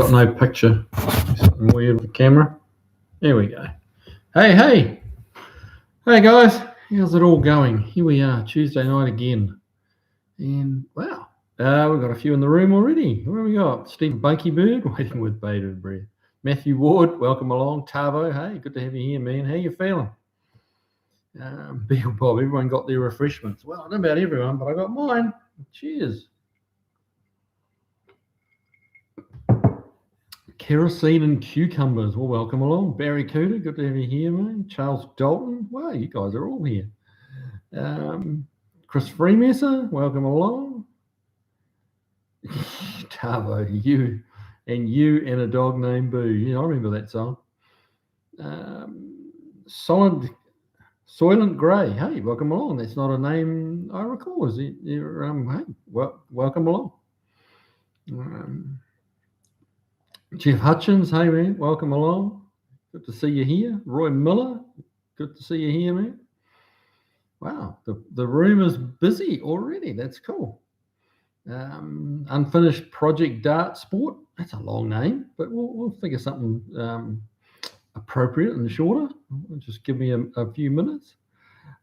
got no picture. Something weird with the camera. There we go. Hey guys, how's it all going? Here we are, Tuesday night again. And wow, we've got a few in the room already. What have we got? Steve Bakey Bird, waiting with bated breath. Matthew Ward, welcome along. Tavo, hey, good to have you here, man. How you feeling? Bill Bob, everyone got their refreshments. Well, I don't know about everyone, but I got mine. Cheers. Kerosene and cucumbers. Well, welcome along. Barry Cooter, good to have you here, man. Charles Dalton. Wow, you guys are all here. Chris Freemasser, welcome along. Tavo, you and a dog named Boo. Yeah, I remember that song. Soylent Grey. Hey, welcome along. That's not a name I recall. Is it? Hey, welcome along. Jeff Hutchins, hey man, welcome along. Good to see you here. Roy Miller, good to see you here, man. Wow, the room is busy already. That's cool. Unfinished Project Dart Sport. That's a long name, but we'll figure something appropriate and shorter. Just give me a few minutes.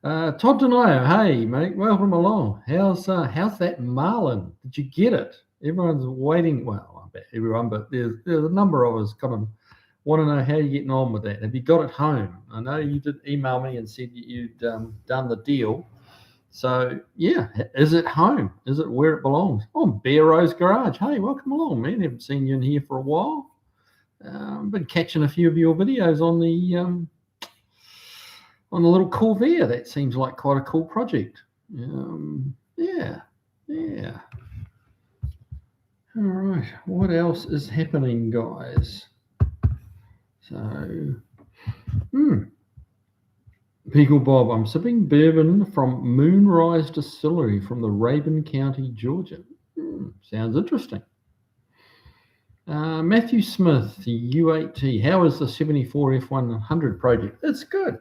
Todd Denayo, hey mate, welcome along. How's that marlin? Did you get it? Everyone's waiting. Well, I bet everyone, but there's a number of us kind of want to know how you're getting on with that. Have you got it home? I know you did email me and said you'd done the deal. So yeah, is it home? Is it where it belongs? Oh, Bear Rose Garage. Hey, welcome along, man. Haven't seen you in here for a while. Been catching a few of your videos on the little Corvair. That seems like quite a cool project. Yeah. All right, what else is happening, guys? So, Beagle Bob, I'm sipping bourbon from Moonrise Distillery from the Rabun County, Georgia. Sounds interesting. Matthew Smith, the U8T. How is the 74 F100 project? It's good.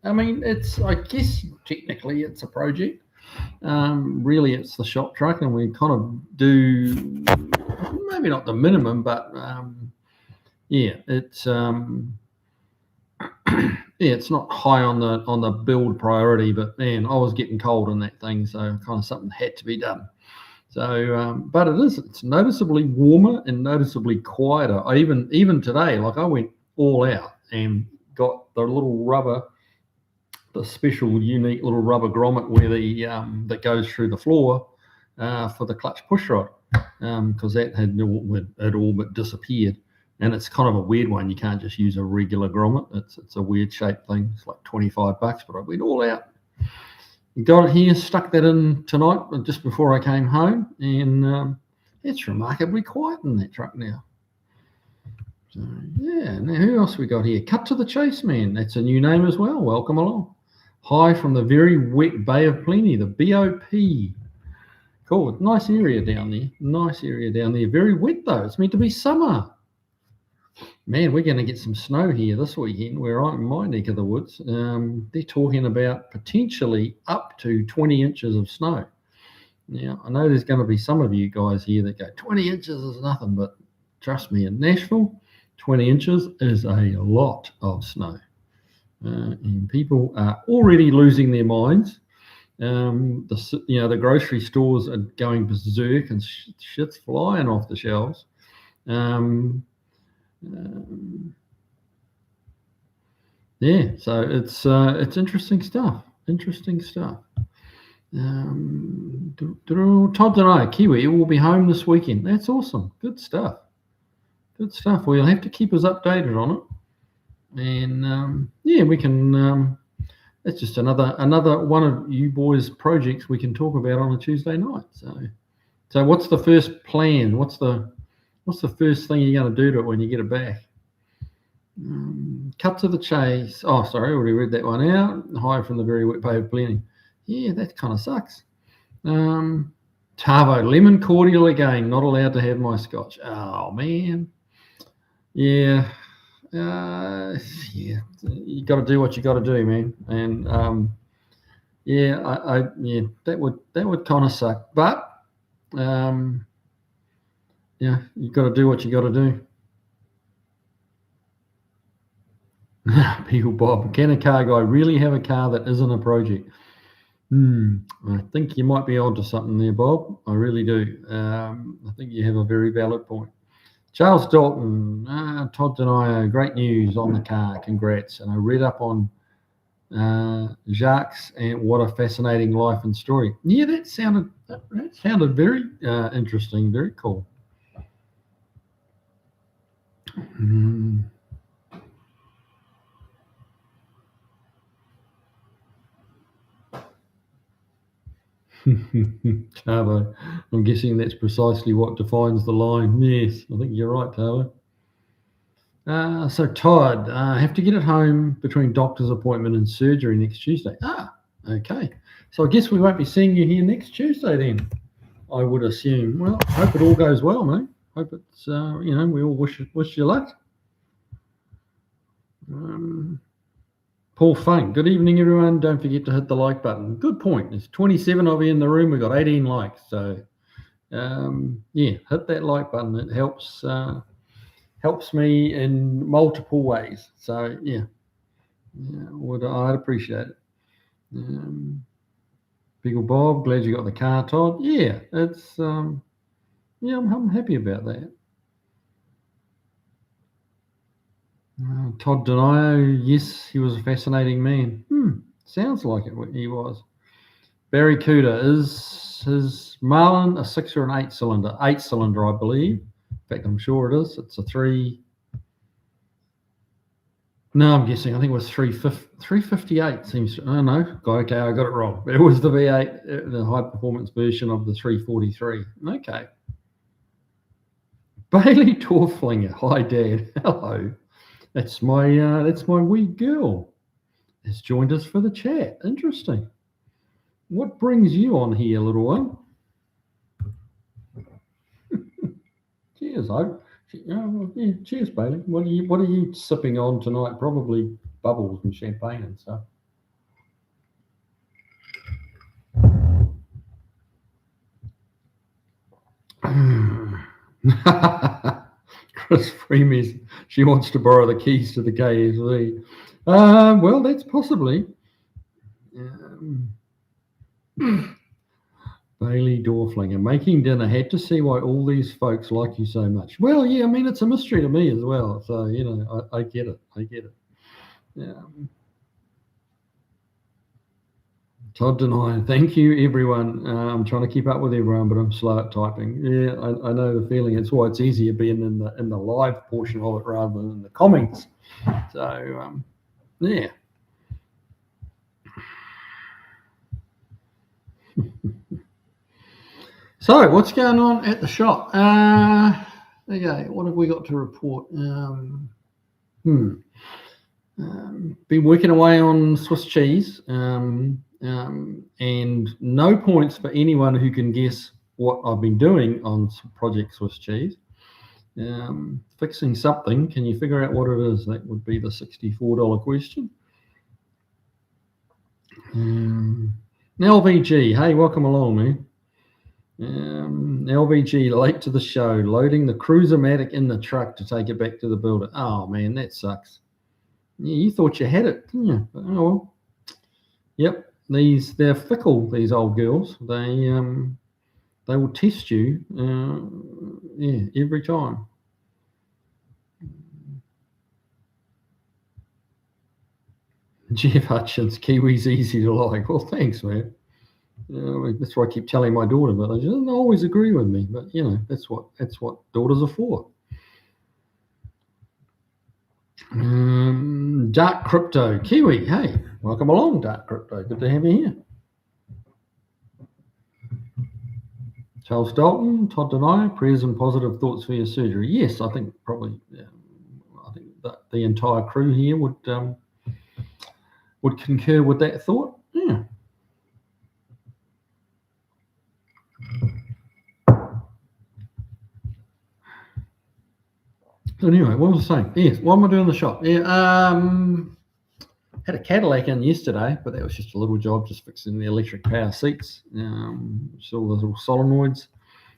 I mean, I guess technically it's a project. Really, it's the shop truck, and we kind of do maybe not the minimum, but it's it's not high on the build priority. But man, I was getting cold in that thing, so kind of something had to be done. So, but it's noticeably warmer and noticeably quieter. Even today, like I went all out and got the little rubber. The special, unique little rubber grommet where that goes through the floor for the clutch push rod, because that had all but disappeared, and it's kind of a weird one. You can't just use a regular grommet. It's a weird shaped thing. It's like $25, but I went all out, got it here, stuck that in tonight just before I came home, and it's remarkably quiet in that truck now. So yeah, now who else we got here? Cut to the Chase Man. That's a new name as well. Welcome along. Hi from the very wet Bay of Plenty, the BOP. Cool, nice area down there. Very wet though. It's meant to be summer. Man, we're going to get some snow here this weekend where I'm in my neck of the woods. They're talking about potentially up to 20 inches of snow. Now, I know there's going to be some of you guys here that go, 20 inches is nothing, but trust me, in Nashville, 20 inches is a lot of snow. And people are already losing their minds. The grocery stores are going berserk and shit's flying off the shelves. Yeah, so it's interesting stuff. Todd and I, Kiwi, will be home this weekend. That's awesome. Good stuff. We'll have to keep us updated on it. And we can. It's just another one of you boys' projects we can talk about on a Tuesday night. So what's the first plan? What's the first thing you're going to do to it when you get it back? Cut to the chase. Oh, sorry, I already read that one out. Hi from the very wet Bay of Plenty. Yeah, that kind of sucks. Tavo, lemon cordial again. Not allowed to have my scotch. Oh man. Yeah. You got to do what you got to do, man. And that would kind of suck. But Yeah, you've got to do what you got to do. People Bob, can a car guy really have a car that isn't a project? I think you might be onto something there, Bob. I really do. I think you have a very valid point. Charles Dalton, Todd Denio, great news on the car. Congrats. And I read up on Jacques and what a fascinating life and story. Yeah, that sounded very interesting, very cool. Mm. Tavo, I'm guessing that's precisely what defines the line. Yes, I think you're right, Tavo. So Todd, I have to get it home between doctor's appointment and surgery next Tuesday. Okay. So I guess we won't be seeing you here next Tuesday then, I would assume. Well, hope it all goes well, mate. Hope it's, we all wish you luck. Paul Funk, good evening, everyone. Don't forget to hit the like button. Good point. There's 27 of you in the room. We've got 18 likes. So, hit that like button. It helps me in multiple ways. So, I'd appreciate it. Biggle Bob, glad you got the car, Todd. Yeah, it's, I'm happy about that. Todd Denio, yes, he was a fascinating man. Sounds like it. He was. Barry Cooter, is his Marlin a 6 or an 8 cylinder? 8 cylinder, I believe. In fact, I'm sure it is. It's a 3. No, I'm guessing. I think it was 358. Seems. Oh no. Okay, I got it wrong. It was the V8, the high performance version of the 343. Okay. Bailey Torflinger. Hi, Dad. Hello. That's my wee girl. Has joined us for the chat. Interesting. What brings you on here, little one? Cheers, Hope. Cheers, Bailey. What are you sipping on tonight? Probably bubbles and champagne and stuff. Chris Freemies, she wants to borrow the keys to the KSV. Well, that's possibly. Bailey Dorflinger, making dinner. Had to see why all these folks like you so much. Well, yeah, I mean, it's a mystery to me as well. So, I get it. Yeah. Todd Denine, thank you, everyone. I'm trying to keep up with everyone, but I'm slow at typing. Yeah, I know the feeling. It's why it's easier being in the live portion of it rather than the comments. So, yeah. So, what's going on at the shop? Okay, what have we got to report? Been working away on Swiss cheese, and no points for anyone who can guess what I've been doing on Project Swiss cheese. Fixing something. Can you figure out what it is? That would be the $64 question. LVG, hey, welcome along, man. LVG, late to the show, loading the Cruiser-Matic in the truck to take it back to the builder. Oh, man, that sucks. Yeah, you thought you had it, didn't you? But, oh, well. Yep, they're fickle, these old girls. They will test you, every time. Jeff Hutchins, Kiwi's easy to like. Well, thanks, man. That's why I keep telling my daughter, but she doesn't always agree with me. But that's what daughters are for. Dark Crypto, Kiwi. Hey, welcome along, Dark Crypto. Good to have you here. Charles Dalton, Todd Denio, prayers and positive thoughts for your surgery. Yes, I think probably. I think that the entire crew here would concur with that thought. Yeah. So anyway, what was I saying? Yes, what am I doing in the shop? Yeah, had a Cadillac in yesterday, but that was just a little job, just fixing the electric power seats. So all those little solenoids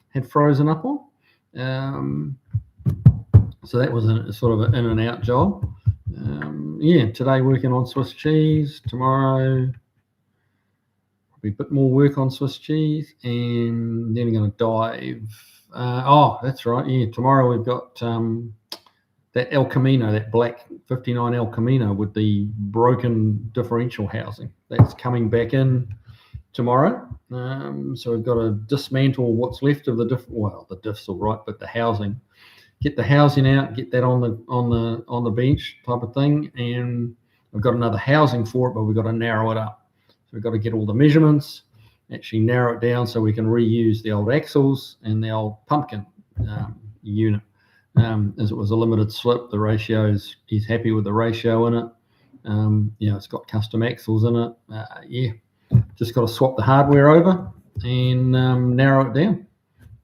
had frozen up on. So that was a sort of an in and out job. Today working on Swiss cheese. Tomorrow probably a bit more work on Swiss cheese, and then I'm going to dive. That's right. Yeah, tomorrow we've got that El Camino, that black 59 El Camino with the broken differential housing. That's coming back in tomorrow. So we've got to dismantle what's left of the diff's all right, but the housing. Get the housing out, get that on the bench type of thing, and we've got another housing for it, but we've got to narrow it up. So we've got to get all the measurements, actually narrow it down so we can reuse the old axles and the old pumpkin unit. As it was a limited slip, the ratios, he's happy with the ratio in it. It's got custom axles in it. Just got to swap the hardware over and narrow it down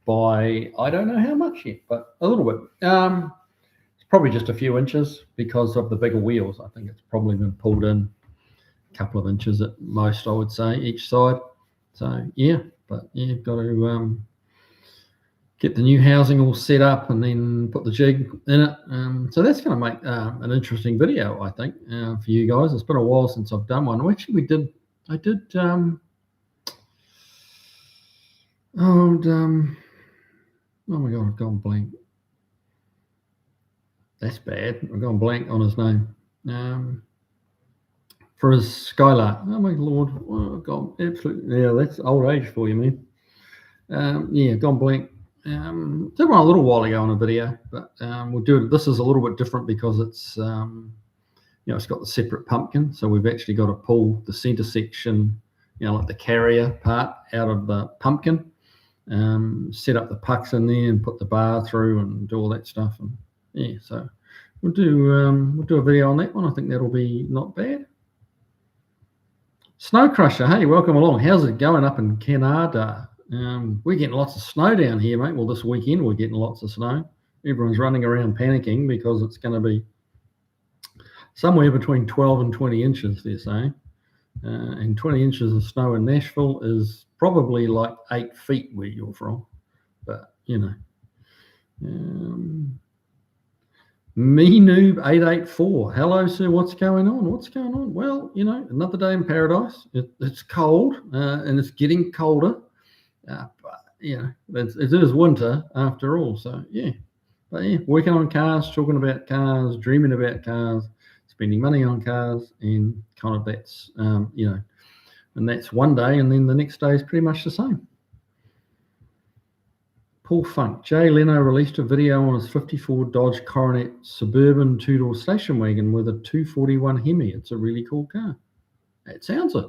by, I don't know how much yet, but a little bit. It's probably just a few inches because of the bigger wheels. I think it's probably been pulled in a couple of inches at most, I would say, each side. So got to get the new housing all set up and then put the jig in it. So that's going to make an interesting video, I think, for you guys. It's been a while since I've done one. Actually, I did. Oh my God, I've gone blank. That's bad. I've gone blank on his name. For his Skylark. Oh my Lord. Oh, I've gone absolutely. Yeah, that's old age for you, man. Gone blank. Did one a little while ago on a video, but we'll do it. This is a little bit different because it's it's got the separate pumpkin, so we've actually got to pull the center section, like the carrier part out of the pumpkin, set up the pucks in there and put the bar through and do all that stuff. And so we'll do a video on that one. I think that'll be not bad. Snow Crusher, hey, welcome along. How's it going up in Canada? We're getting lots of snow down here, mate. Well, this weekend we're getting lots of snow. Everyone's running around panicking because it's going to be somewhere between 12 and 20 inches, they're saying. And 20 inches of snow in Nashville is probably like 8 feet where you're from. But, Me Noob 884. Hello, sir. What's going on? Well, another day in paradise. It's cold and it's getting colder. But it is winter after all. So working on cars, talking about cars, dreaming about cars, spending money on cars, and kind of that's and that's one day, and then the next day is pretty much the same. Paul Funk. Jay Leno released a video on his 54 Dodge Coronet Suburban two-door station wagon with a 241 Hemi. It's a really cool car. It sounds it.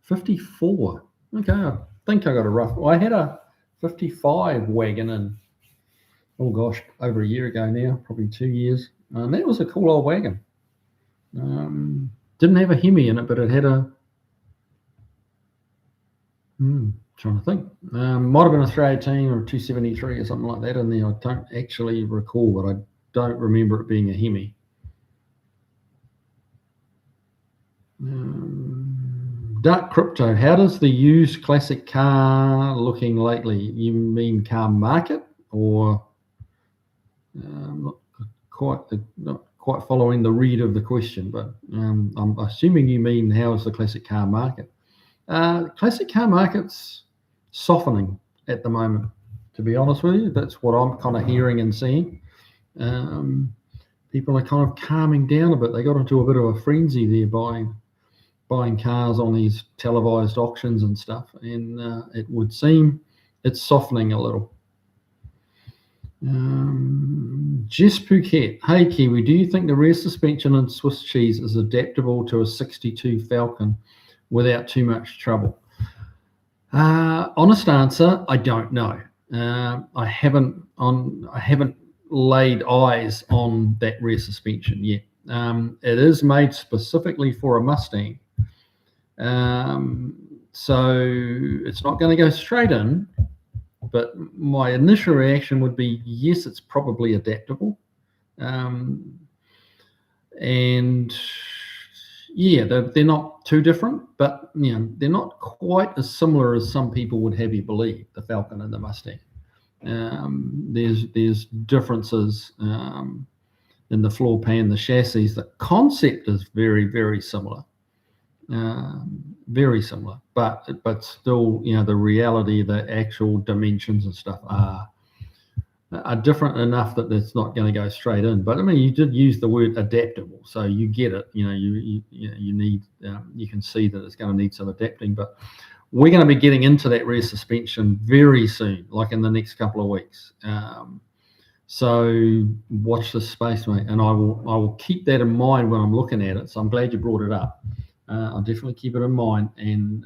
54. Okay, I think I got a rough. I had a 55 wagon in, over a year ago now, probably 2 years. And that was a cool old wagon. Didn't have a Hemi in it, but it had a. Trying to think. Might have been a 318 or a 273 or something like that in there. I don't actually recall, but I don't remember it being a Hemi. Dark Crypto, how does the used classic car looking lately? You mean car market, or not quite following the read of the question, but I'm assuming you mean how is the classic car market? Classic car market's softening at the moment, to be honest with you. That's what I'm kind of hearing and seeing. People are kind of calming down a bit. They got into a bit of a frenzy there buying cars on these televised auctions and stuff, and it would seem it's softening a little. Jess Phuket, hey Kiwi, do you think the rear suspension in Swiss cheese is adaptable to a 62 Falcon without too much trouble? Honest answer, I don't know. I haven't laid eyes on that rear suspension yet. It is made specifically for a Mustang, so it's not going to go straight in. But my initial reaction would be yes, it's probably adaptable, and they're not too different, but they're not quite as similar as some people would have you believe, the Falcon and the Mustang. There's differences in the floor pan, the chassis. The concept is very, very similar. Very similar, but still, the reality, the actual dimensions and stuff are different enough that it's not going to go straight in. But I mean, you did use the word adaptable, so you get it. You need, you can see that it's going to need some adapting. But we're going to be getting into that rear suspension very soon, like in the next couple of weeks. So watch this space, mate, and I will keep that in mind when I'm looking at it. So I'm glad you brought it up. I'll definitely keep it in mind, and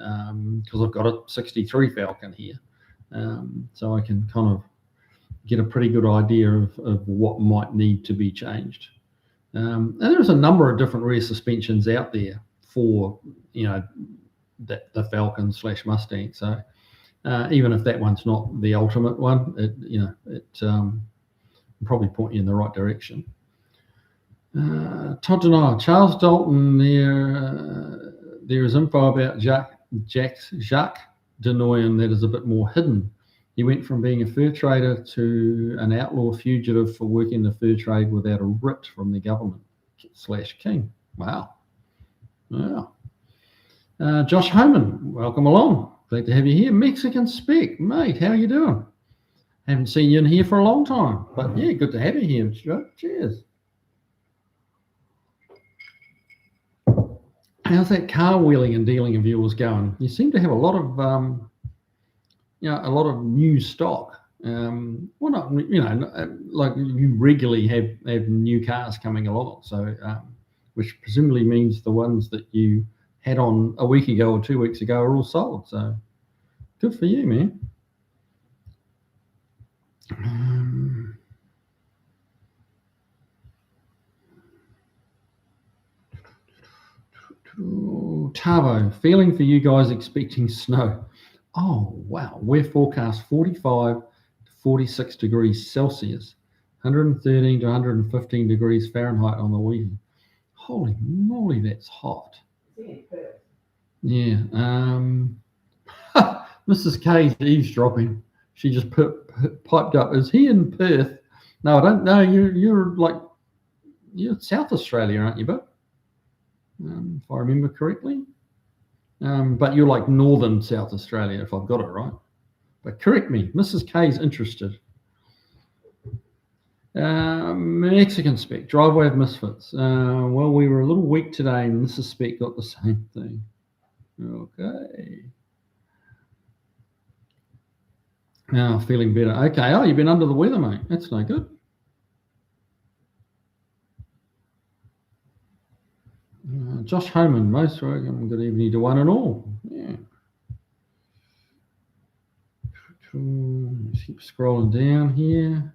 because I've got a 63 Falcon here, so I can kind of get a pretty good idea of what might need to be changed. And there's a number of different rear suspensions out there for the Falcon / Mustang. So even if that one's not the ultimate one, it probably point you in the right direction. Todd Denial, Charles Dalton, there is info about Jacques Denoyan that is a bit more hidden. He went from being a fur trader to an outlaw fugitive for working the fur trade without a writ from the government / king. Wow. Josh Homan, welcome along. Glad to have you here. Mexican Spec, mate, how are you doing? Haven't seen you in here for a long time, but yeah, good to have you here, Joe. Cheers. How's that car wheeling and dealing of yours going? You seem to have a lot of, a lot of new stock. Well, not, like you regularly have new cars coming along. So, which presumably means the ones that you had on a week ago or 2 weeks ago are all sold. So, good for you, man. Tavo, feeling for you guys expecting snow. Oh, wow. We're forecast 45 to 46 degrees Celsius, 113 to 115 degrees Fahrenheit on the weekend. Holy moly, that's hot. Yeah. Mrs. K's eavesdropping. She just piped up. Is he in Perth? No, I don't know. You're South Australia, aren't you, bud? If I remember correctly. But you're like northern South Australia, if I've got it right. But correct me, Mrs. K's interested. Mexican Spec, Driveway of Misfits. Well, we were a little weak today, and Mrs. Spec got the same thing. Okay. Now feeling better. Okay. Oh, you've been under the weather, mate. That's no good. Josh Homan, most welcome. Good evening to one and all. Yeah. Let's keep scrolling down here.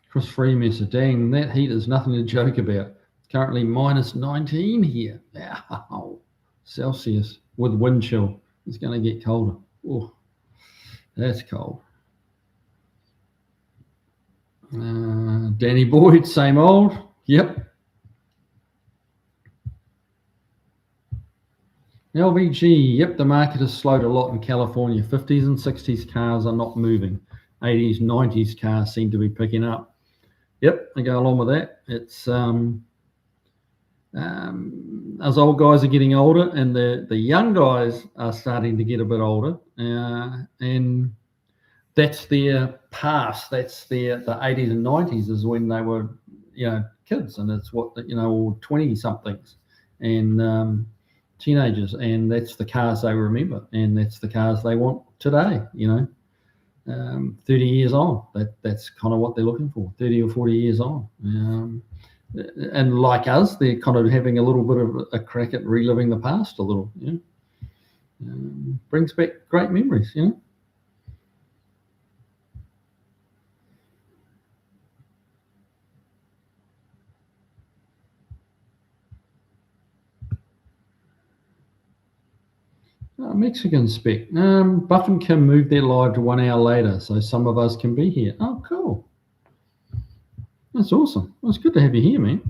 Chris Freemasser, dang, that heat is nothing to joke about. Currently minus 19 here. Wow. Celsius with wind chill. It's going to get colder. Oh, that's cold. Danny Boyd, same old. Yep. LVG, yep, the market has slowed a lot in California. 50s and 60s cars are not moving. 80s, 90s cars seem to be picking up. Yep, I go along with that. It's as old guys are getting older and the young guys are starting to get a bit older, and that's their past. That's the 80s and 90s is when they were, kids, and it's what, or 20 somethings and teenagers, and that's the cars they remember, and that's the cars they want today. 30 years on, that's kind of what they're looking for. 30 or 40 years on. And like us, they're kind of having a little bit of a crack at reliving the past a little. Brings back great memories. Mexican Spec. Buff and Kim moved their live to 1 hour later, so some of us can be here. Oh, cool. That's awesome. Well, it's good to have you here, man.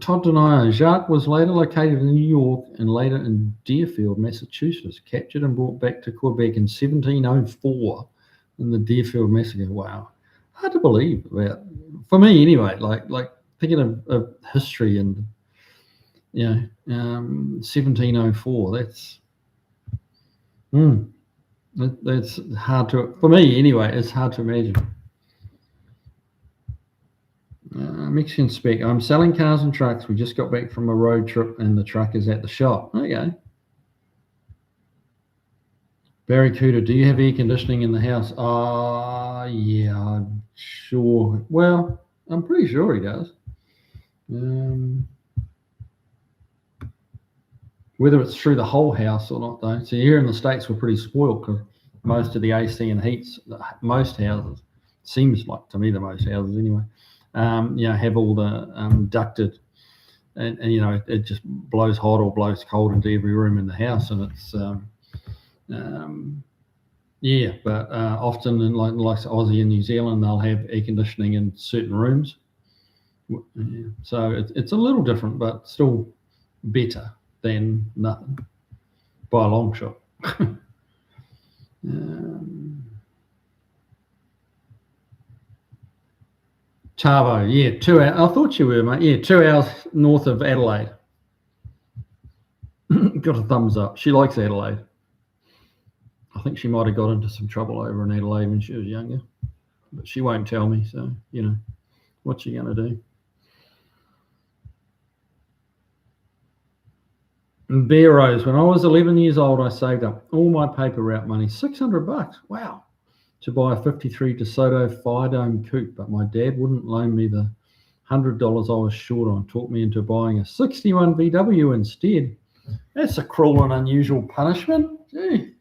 Todd Denio. Jacques was later located in New York and later in Deerfield, Massachusetts, captured and brought back to Quebec in 1704 in the Deerfield Massacre. Wow. Hard to believe about, for me anyway, like thinking of history and, 1704, that's hard to, for me anyway, it's hard to imagine. Mexican spec. I'm selling cars and trucks. We just got back from a road trip and the truck is at the shop. Okay. Barracuda, do you have air conditioning in the house? Yeah, I'm sure. Well, I'm pretty sure he does. Whether it's through the whole house or not, though. So here in the States, we're pretty spoiled because most of the AC and heats, most houses, seems like to me the most houses anyway, have all the ducted, and it just blows hot or blows cold into every room in the house, and it's but often in like Aussie and New Zealand, they'll have air conditioning in certain rooms. So it's a little different, but still better than nothing by a long shot. Tavo, 2 hours. I thought you were, mate. 2 hours north of Adelaide. Got a thumbs up. She likes Adelaide. I think she might have got into some trouble over in Adelaide when she was younger, but she won't tell me. So what's she gonna do? Bear Rose. When I was 11 years old, I saved up all my paper route money, $600. Wow. To buy a 53 DeSoto Fire Dome coupe, but my dad wouldn't loan me the $100 I was short on. Talked me into buying a 61 VW instead. That's a cruel and unusual punishment. Gee.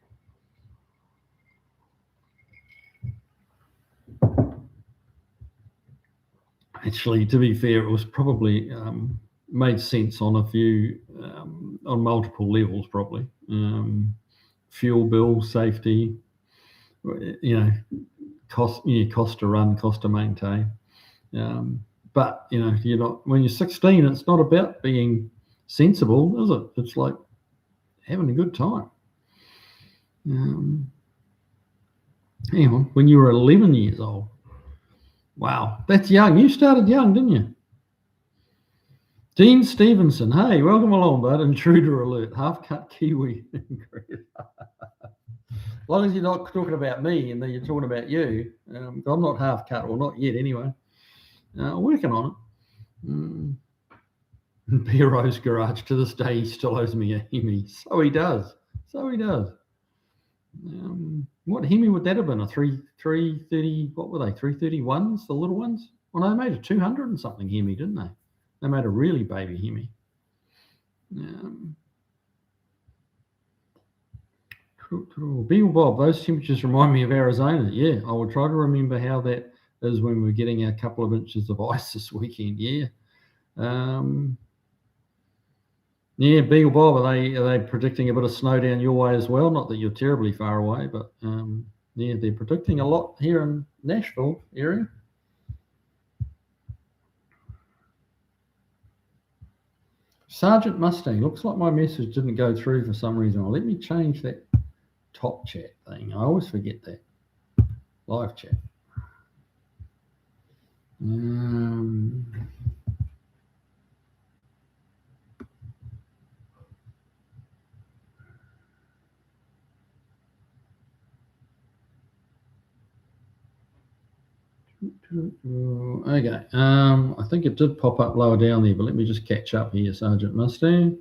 Actually, to be fair, it was probably made sense on a few, on multiple levels, probably. Fuel bill, safety, cost to run, cost to maintain. But you're not, when you're 16, it's not about being sensible, is it? It's like having a good time. Hang on, when you were 11 years old. Wow, that's young. You started young, didn't you? Dean Stevenson, hey, welcome along, bud. Intruder alert, half-cut Kiwi. As long as you're not talking about me and then you're talking about you. I'm not half-cut, or not yet anyway. Working on it. Pierrot's garage, to this day, he still owes me a Hemi. So he does. What Hemi would that have been? A 330, what were they, 331s, the little ones? Well, no, they made a 200 and something Hemi, didn't they? They made a really baby Hemi. Beagle Bob, those temperatures remind me of Arizona. Yeah, I will try to remember how that is when we're getting a couple of inches of ice this weekend. Yeah. Beagle Bob, are they predicting a bit of snow down your way as well? Not that you're terribly far away, but they're predicting a lot here in Nashville area. Sergeant Mustang, looks like my message didn't go through for some reason. Let me change that top chat thing. I always forget that. Live chat. Okay. I think it did pop up lower down there, but let me just catch up here, Sergeant Mustang.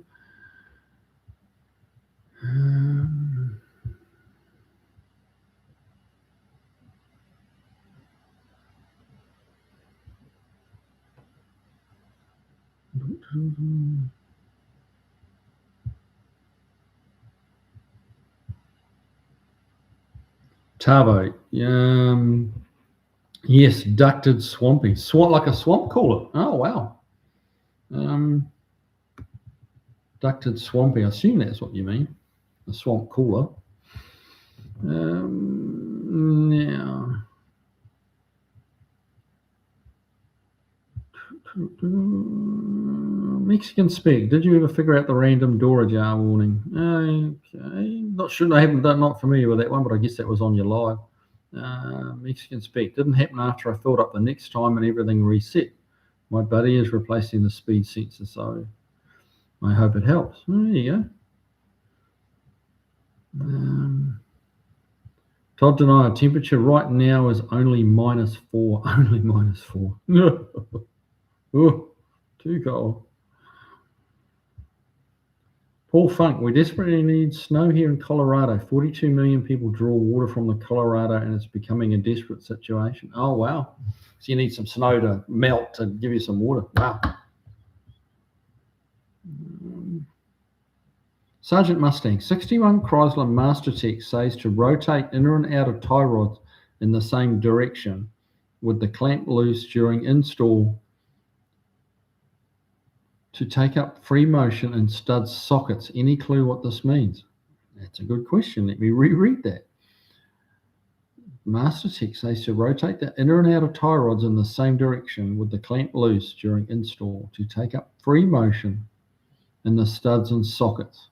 Tavo. Yes, ducted swampy. Like a swamp cooler. Oh, wow. Ducted swampy. I assume that's what you mean. A swamp cooler. Now. Mexican Spec, did you ever figure out the random door ajar warning? Okay, not sure. I haven't done. Not familiar with that one, but I guess that was on your live. Mexican Spec didn't happen after I filled up the next time and everything reset. My buddy is replacing the speed sensor, so I hope it helps. There you go. Todd denied temperature right now is only -4. Only -4. Oh, too cold. Paul Funk, we desperately need snow here in Colorado. 42 million people draw water from the Colorado, and it's becoming a desperate situation. Oh, wow. So you need some snow to melt to give you some water. Wow. Sergeant Mustang, 61 Chrysler Mastertech says to rotate inner and outer tie rods in the same direction with the clamp loose during install to take up free motion in studs sockets. Any clue what this means? That's a good question. Let me reread that. Mastertech says to rotate the inner and outer tie rods in the same direction with the clamp loose during install to take up free motion in the studs and sockets.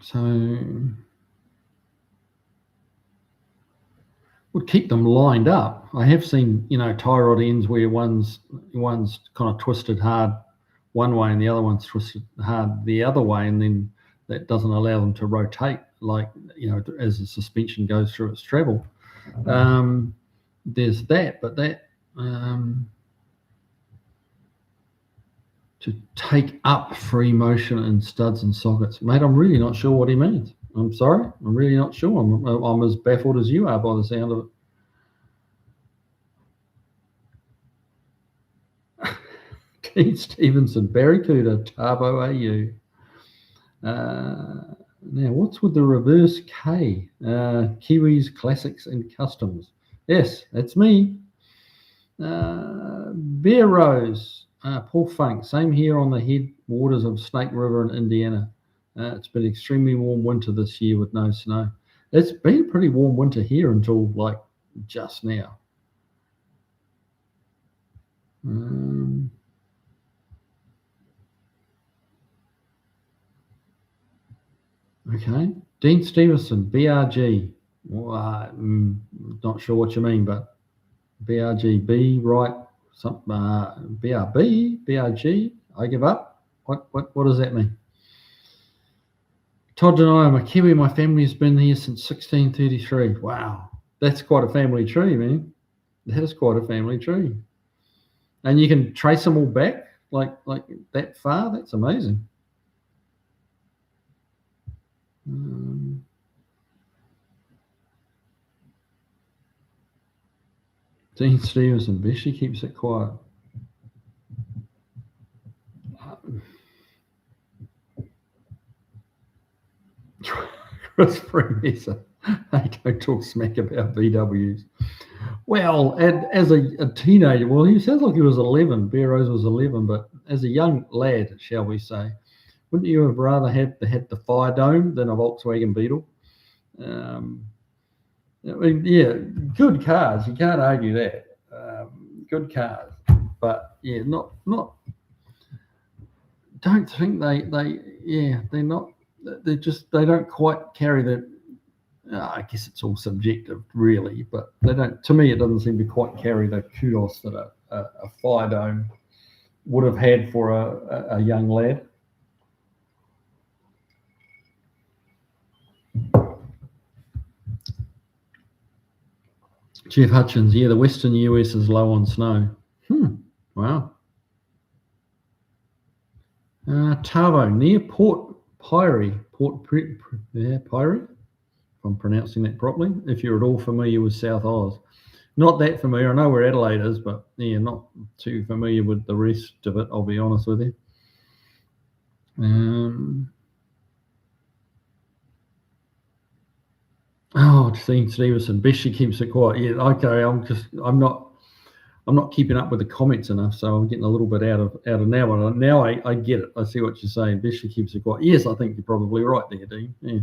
So would keep them lined up. I have seen, tie rod ends where one's kind of twisted hard one way and the other one's twisted hard the other way, and then that doesn't allow them to rotate as the suspension goes through its travel. There's that, but that to take up free motion in studs and sockets. Mate, I'm really not sure what he means. I'm sorry. I'm really not sure. I'm as baffled as you are by the sound of it. Dean Stevenson, Barracuda, Tabo AU. Now, what's with the reverse K? Kiwis, Classics, and Customs. Yes, that's me. Bear Rose. Paul Funk, same here on the headwaters of Snake River in Indiana. It's been extremely warm winter this year with no snow. It's been a pretty warm winter here until just now. Okay. Dean Stevenson, BRG. Well, not sure what you mean, but BRG, B, right? BRB, BRG, I give up. What does that mean? Todd and I am a Kiwi. My family has been here since 1633. Wow, that's quite a family tree, man. That is quite a family tree. And you can trace them all back like that far. That's amazing. Dean Stevenson, Bessie keeps it quiet. Chris Freemason, I don't talk smack about VWs. Well, as a teenager, well, he sounds like he was 11. Bear Rose was 11, but as a young lad, shall we say, wouldn't you have rather had the Fire Dome than a Volkswagen Beetle? Yeah, good cars. You can't argue that. Good cars, but yeah, not. Don't think they're not. They don't quite carry the. I guess it's all subjective, really, but they don't. To me, it doesn't seem to quite carry the kudos that a Fire Dome would have had for a young lad. Jeff Hutchins, yeah, the western US is low on snow. Wow. Tavo, near Port Pirie, Pirie, if I'm pronouncing that properly, if you're at all familiar with South Oz. Not that familiar. I know where Adelaide is, but yeah, not too familiar with the rest of it, I'll be honest with you. Dean Stevenson, Bessie keeps it quiet. Yeah, okay. I'm not keeping up with the comments enough, so I'm getting a little bit out of now. And now I get it. I see what you're saying. Bessie keeps it quiet. Yes, I think you're probably right there, Dean. Yeah.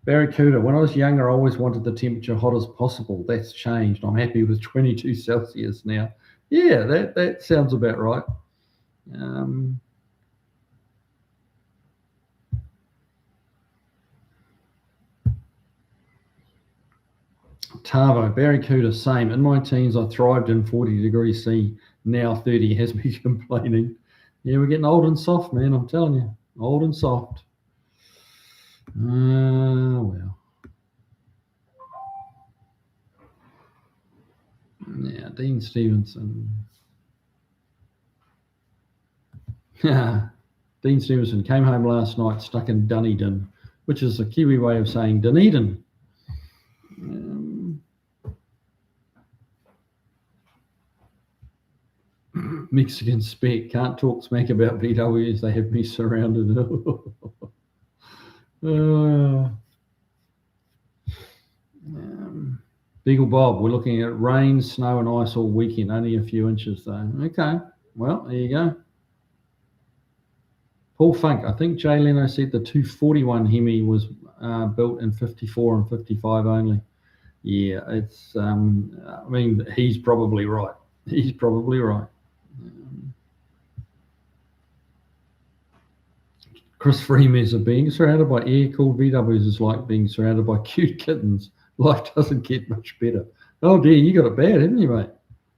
Barracuda, when I was younger, I always wanted the temperature hot as possible. That's changed. I'm happy with 22 Celsius now. Yeah, that sounds about right. Tavo, Barracuda, same. In my teens, I thrived in 40 degrees C. Now 30 has me complaining. Yeah, we're getting old and soft, man. I'm telling you, old and soft. Well. Yeah, Dean Stevenson. Dean Stevenson came home last night stuck in Dunedin, which is a Kiwi way of saying Dunedin. Mexican spec, can't talk smack about VWs, they have me surrounded. Beagle Bob, we're looking at rain, snow, and ice all weekend, only a few inches though. Okay, well, there you go. Paul Funk, I think Jay Leno said the 241 Hemi was built in 54 and 55 only. Yeah, it's, I mean, he's probably right. He's probably right. Chris Freeman, being surrounded by air-cooled VWs is like being surrounded by cute kittens. Life doesn't get much better. Oh dear, you got it bad, haven't you, mate?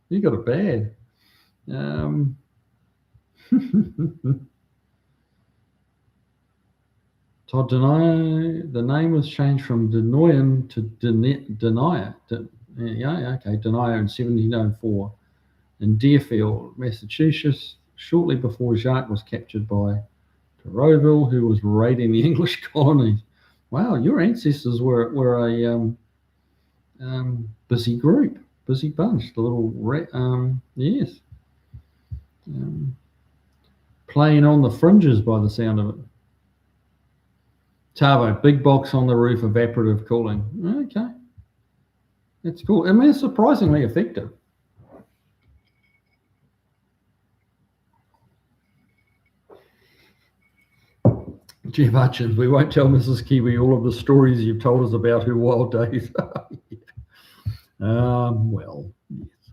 You got it bad. Todd Denier, the name was changed from Denoyan to Denier. Yeah, okay, Denier in 1704 in Deerfield, Massachusetts, shortly before Jacques was captured by Roeville, who was raiding the English colonies. Wow, your ancestors were a busy group, busy bunch. The little yes, playing on the fringes by the sound of it. Tavo, big box on the roof, evaporative cooling. Okay, that's cool. I mean, it's surprisingly effective. Jeff Hutchins, we won't tell Mrs. Kiwi all of the stories you've told us about her wild days. Well, yes.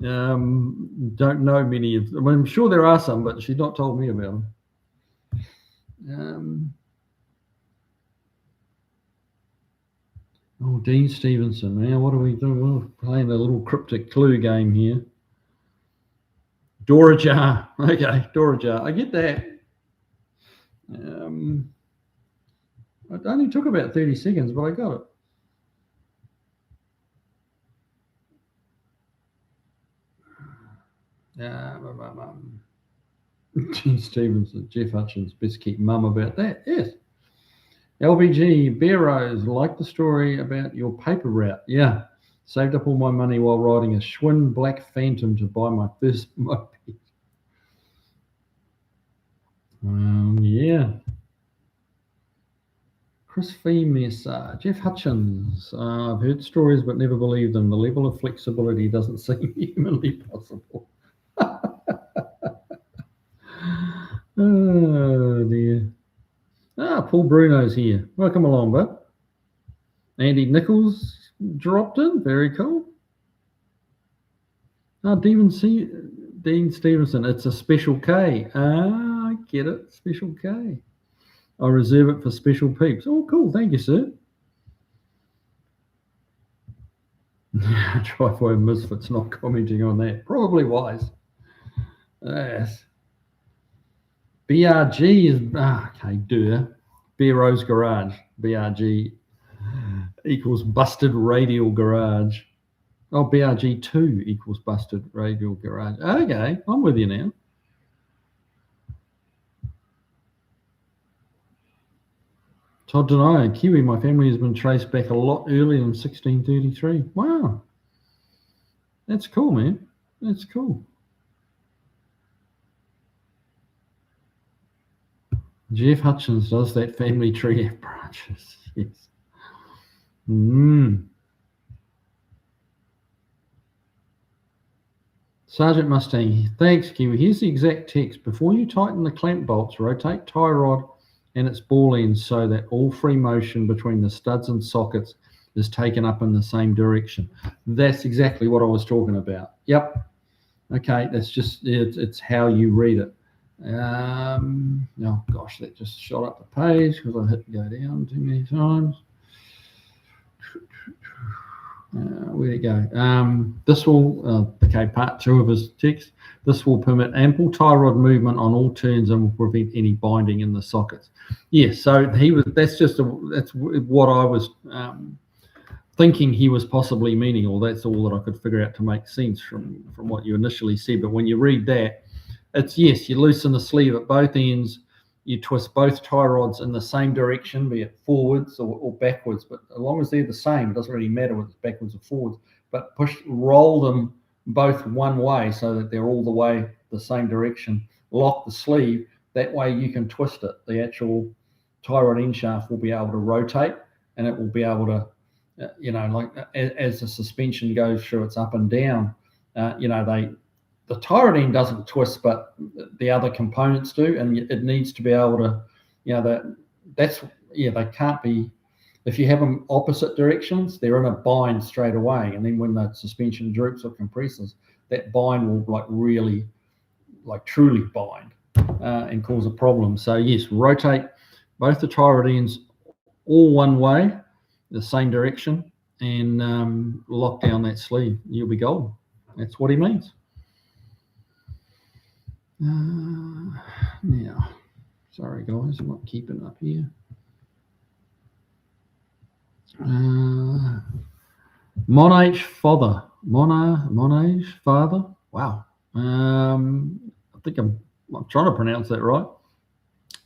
Don't know many of them. I'm sure there are some, but she's not told me about them. Oh, Dean Stevenson. Now, what are we doing? We're playing a little cryptic clue game here. Dora jar. Okay, Dora jar. I get that. It only took about 30 seconds, but I got it. Gene Stevenson, Jeff Hutchins, best keep mum about that. Yes. LBG, Bear Rose, like the story about your paper route. Yeah. Saved up all my money while riding a Schwinn Black Phantom to buy my first moped. Yeah. Chris Femes, Jeff Hutchins. I've heard stories but never believed them. The level of flexibility doesn't seem humanly possible. Oh, dear. Paul Bruno's here. Welcome along, bud. Andy Nichols dropped in. Very cool. Dean Stevenson. It's a special K. I get it. Special K. I reserve it for special peeps. Oh, cool. Thank you, sir. Driveway Misfits not commenting on that. Probably wise. Yes. BRG is okay. Bear Rose Garage. BRG equals busted radial garage. Oh, BRG 2 equals busted radial garage. Okay, I'm with you now. Todd Denier, Kiwi, my family has been traced back a lot earlier than 1633. Wow. That's cool, man. That's cool. Jeff Hutchins does that family tree have branches. Yes. Sergeant Mustang, thanks, Kiwi. Here's the exact text. Before you tighten the clamp bolts, rotate tie rod and its ball ends so that all free motion between the studs and sockets is taken up in the same direction. That's exactly what I was talking about. Yep. Okay, that's just, it's how you read it. Oh gosh, that just shot up the page because I hit go down too many times. Where'd it go? This will, okay, part 2 of his text. This will permit ample tie rod movement on all turns and will prevent any binding in the sockets. Yeah, so that's what I was thinking he was possibly meaning, or that's all that I could figure out to make sense from what you initially said. But when you read that, it's, yes, you loosen the sleeve at both ends, you twist both tie rods in the same direction, be it forwards or backwards, but as long as they're the same, it doesn't really matter whether it's backwards or forwards, but roll them both one way so that they're all the way the same direction. Lock the sleeve, that way you can twist it. The actual tie rod end shaft will be able to rotate, and it will be able to, like as the suspension goes through its up and down, the tie rod end doesn't twist, but the other components do, and it needs to be able to, they can't be, if you have them opposite directions, they're in a bind straight away, and then when the suspension droops or compresses, that bind will really, truly bind and cause a problem. So yes, rotate both the tie rod ends all one way, the same direction, and lock down that sleeve. You'll be golden. That's what he means. Now, sorry guys, I'm not keeping up here. Monage father. Wow. I think I'm trying to pronounce that right.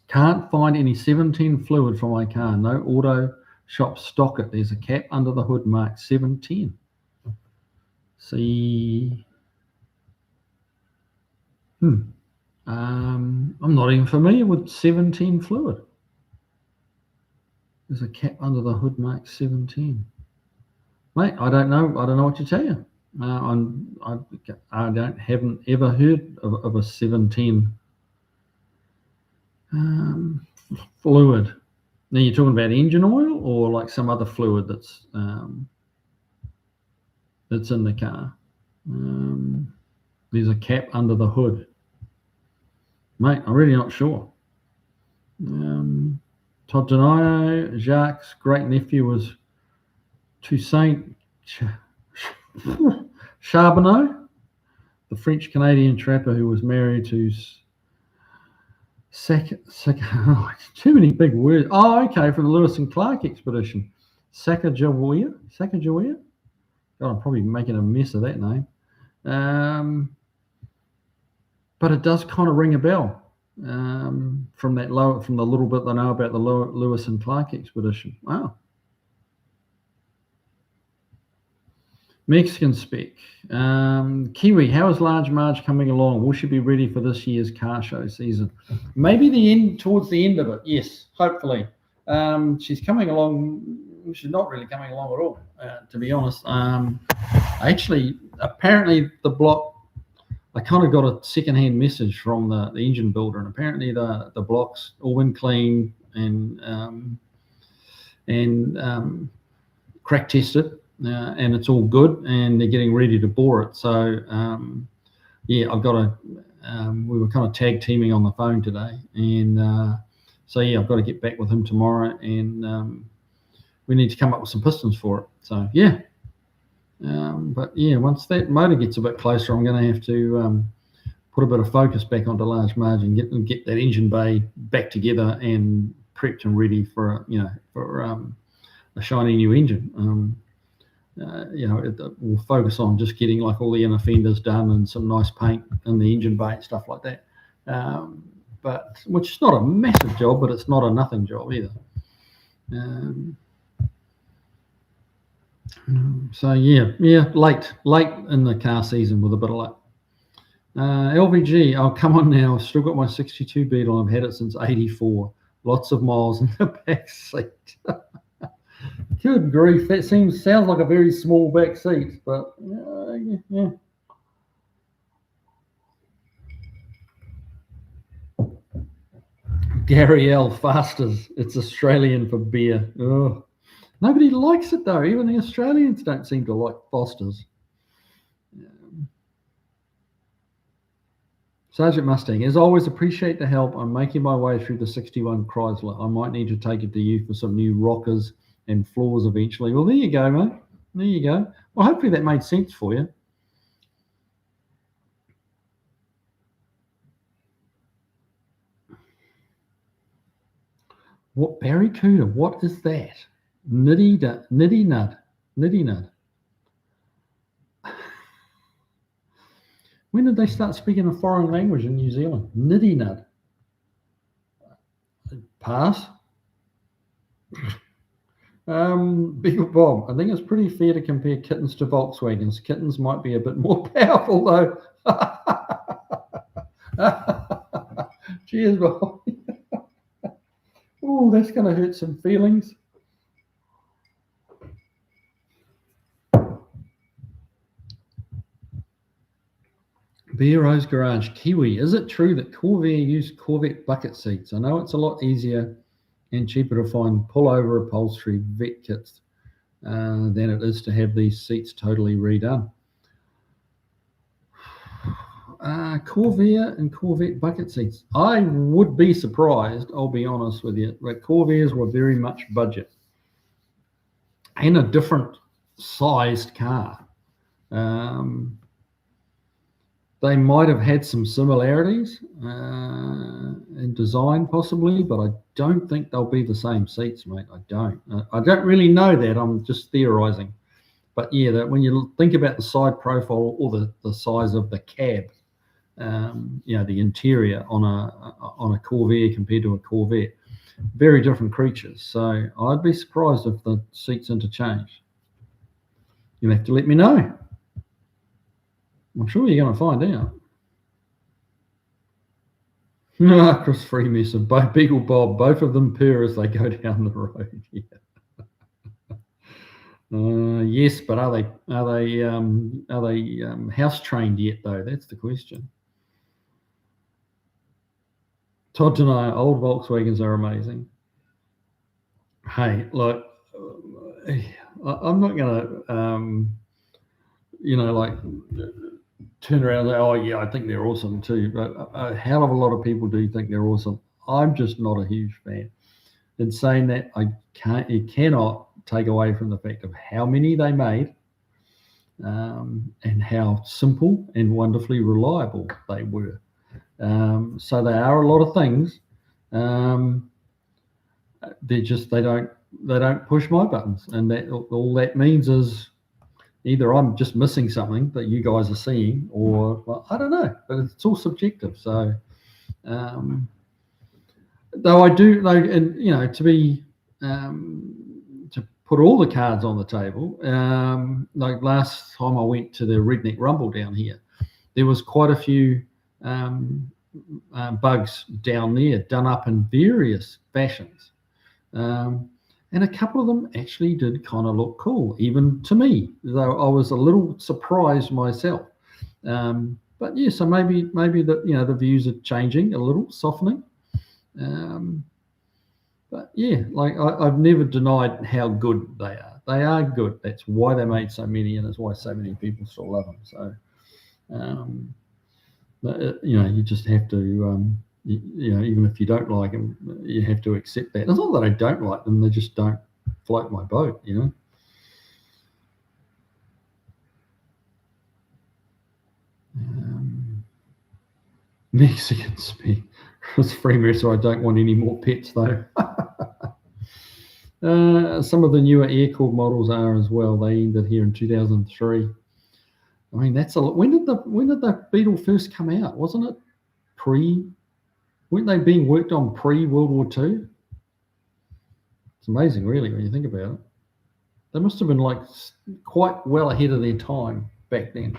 Can't find any 710 fluid for my car. No auto shop stock it. There's a cap under the hood marked 710. See. I'm not even familiar with 710 fluid. There's a cap under the hood marked 710. Mate, I don't know what to tell you. I haven't ever heard of a 710 fluid. Now you're talking about engine oil or like some other fluid that's in the car. There's a cap under the hood. Mate, I'm really not sure. Todd Donato, Jacques' great nephew was Toussaint Charbonneau, the French Canadian trapper who was married to too many big words. Oh, okay, from the Lewis and Clark expedition. Sacagawea? God, I'm probably making a mess of that name. But it does kind of ring a bell from the little bit I know about the Lewis and Clark expedition. Wow. Mexican spec. Kiwi, how is Large Marge coming along? Will she be ready for this year's car show season? Maybe towards the end of it, yes, hopefully. She's coming along. She's not really coming along at all, to be honest. Actually, apparently the block, I kind of got a secondhand message from the engine builder, and apparently the block's all been cleaned and crack tested. And it's all good, and they're getting ready to bore it. So, I've got we were kind of tag teaming on the phone today, and I've got to get back with him tomorrow, and we need to come up with some pistons for it. So, once that motor gets a bit closer, I'm going to have to put a bit of focus back onto Large Marge and get that engine bay back together and prepped and ready for a shiny new engine. We'll focus on just getting like all the inner fenders done and some nice paint in the engine bay and stuff like that. But which is not a massive job, but it's not a nothing job either. Late in the car season with a bit of luck. LVG, oh come on now, I've still got my 62 Beetle. I've had it since '84. Lots of miles in the back seat. Good grief, that sounds like a very small back seat, but yeah. Gary L. Fasters. It's Australian for beer. Ugh. Nobody likes it though. Even the Australians don't seem to like Foster's. Sergeant Mustang, as always, appreciate the help. I'm making my way through the 61 Chrysler. I might need to take it to you for some new rockers and floors eventually. Well, there you go, mate. There you go. Well, hopefully that made sense for you. What Barracuda? What is that? Nitty nut. When did they start speaking a foreign language in New Zealand? Nitty nut. Pass. Big Bob, I think it's pretty fair to compare kittens to Volkswagens. Kittens might be a bit more powerful though. Cheers, Bob. Oh, that's going to hurt some feelings. Beer Rose Garage, Kiwi. Is it true that Corvair used Corvette bucket seats? I know it's a lot easier and cheaper to find pullover upholstery vet kits than it is to have these seats totally redone. Corvair and Corvette bucket seats. I would be surprised, I'll be honest with you, but Corvairs were very much budget and a different sized car. They might have had some similarities in design possibly, but I don't think they'll be the same seats, mate. I don't really know that. I'm just theorizing. But yeah, that when you think about the side profile or the size of the cab, the interior on a Corvair compared to a Corvette, very different creatures. So I'd be surprised if the seats interchange. You'll have to let me know. I'm sure you're going to find out. Chris Freemason, Beagle Bob, both of them purr as they go down the road. Yeah. Yes, but are they house trained yet though? That's the question. Todd Denai, old Volkswagens are amazing. Hey, look, I'm not going to, turn around and say, oh yeah, I think they're awesome too. But a hell of a lot of people do think they're awesome. I'm just not a huge fan. In saying that, you cannot take away from the fact of how many they made and how simple and wonderfully reliable they were. So they are a lot of things. They don't push my buttons, and that all that means is either I'm just missing something that you guys are seeing, or well, I don't know. But it's all subjective. So, though I do know, and to put all the cards on the table, like last time I went to the Redneck Rumble down here, there was quite a few bugs down there done up in various fashions. And a couple of them actually did kind of look cool, even to me, though I was a little surprised myself. But yeah, so maybe the views are changing a little, softening. But yeah, like I've never denied how good they are. They are good. That's why they made so many, and that's why so many people still love them. So, you just have to. Even if you don't like them, you have to accept that. It's not that I don't like them; they just don't float my boat. Mexican speak. It's free, so I don't want any more pets though. Some of the newer air-cooled models are as well. They ended here in 2003. I mean, that's a lot. When did the Beetle first come out? Wasn't it weren't they being worked on pre-World War II? It's amazing, really, when you think about it. They must have been like quite well ahead of their time back then.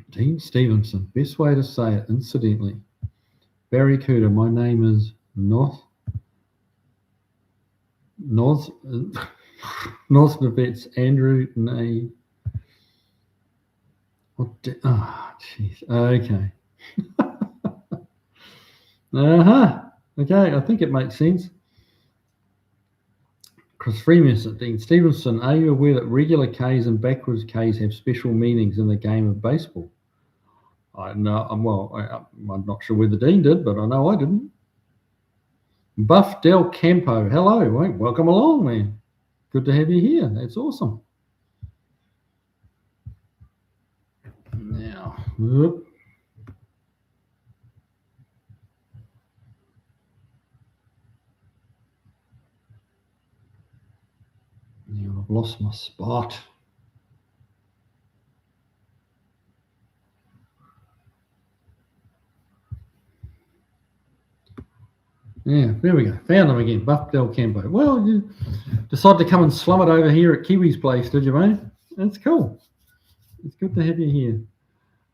Dean Stevenson, best way to say it, incidentally. Barracuda, my name is Nos, Nosnavets, Andrew, Nay. Oh, jeez. Okay. Okay, I think it makes sense. Chris Freeman, Dean Stevenson, are you aware that regular Ks and backwards Ks have special meanings in the game of baseball? I know. I'm not sure whether Dean did, but I know I didn't. Buff Del Campo, hello, mate. Welcome along, man. Good to have you here. That's awesome. Now, whoop. Now I've lost my spot. Yeah, there we go. Found them again. Buff Del Campo. Well, you decided to come and slum it over here at Kiwi's place, did you, mate? That's cool. It's good to have you here.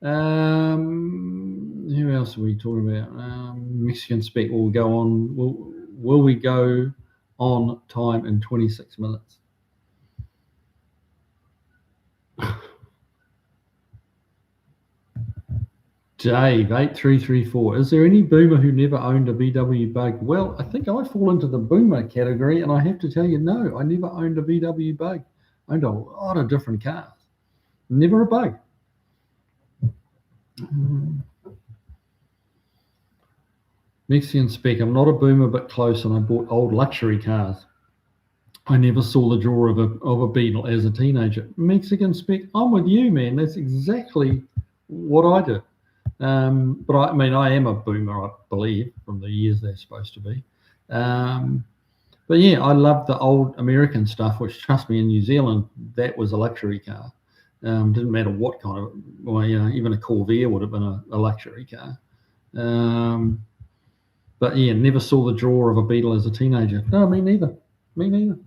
Who else are we talking about? Mexican Spec will go on. Will we go on time in 26 minutes? Dave, 8334. Is there any boomer who never owned a VW Bug? Well, I think I fall into the boomer category, and I have to tell you, no, I never owned a VW Bug. I owned a lot of different cars. Never a Bug. Mexican Spec. I'm not a boomer, but close, and I bought old luxury cars. I never saw the draw of a Beetle as a teenager. Mexican Spec. I'm with you, man. That's exactly what I did. But I mean, I am a boomer, I believe, from the years they're supposed to be. But yeah, I love the old American stuff, which, trust me, in New Zealand, that was a luxury car. Didn't matter what kind of, well, you know, even a Corvair would have been a luxury car. But yeah, never saw the draw of a Beetle as a teenager. No, me neither. Me neither.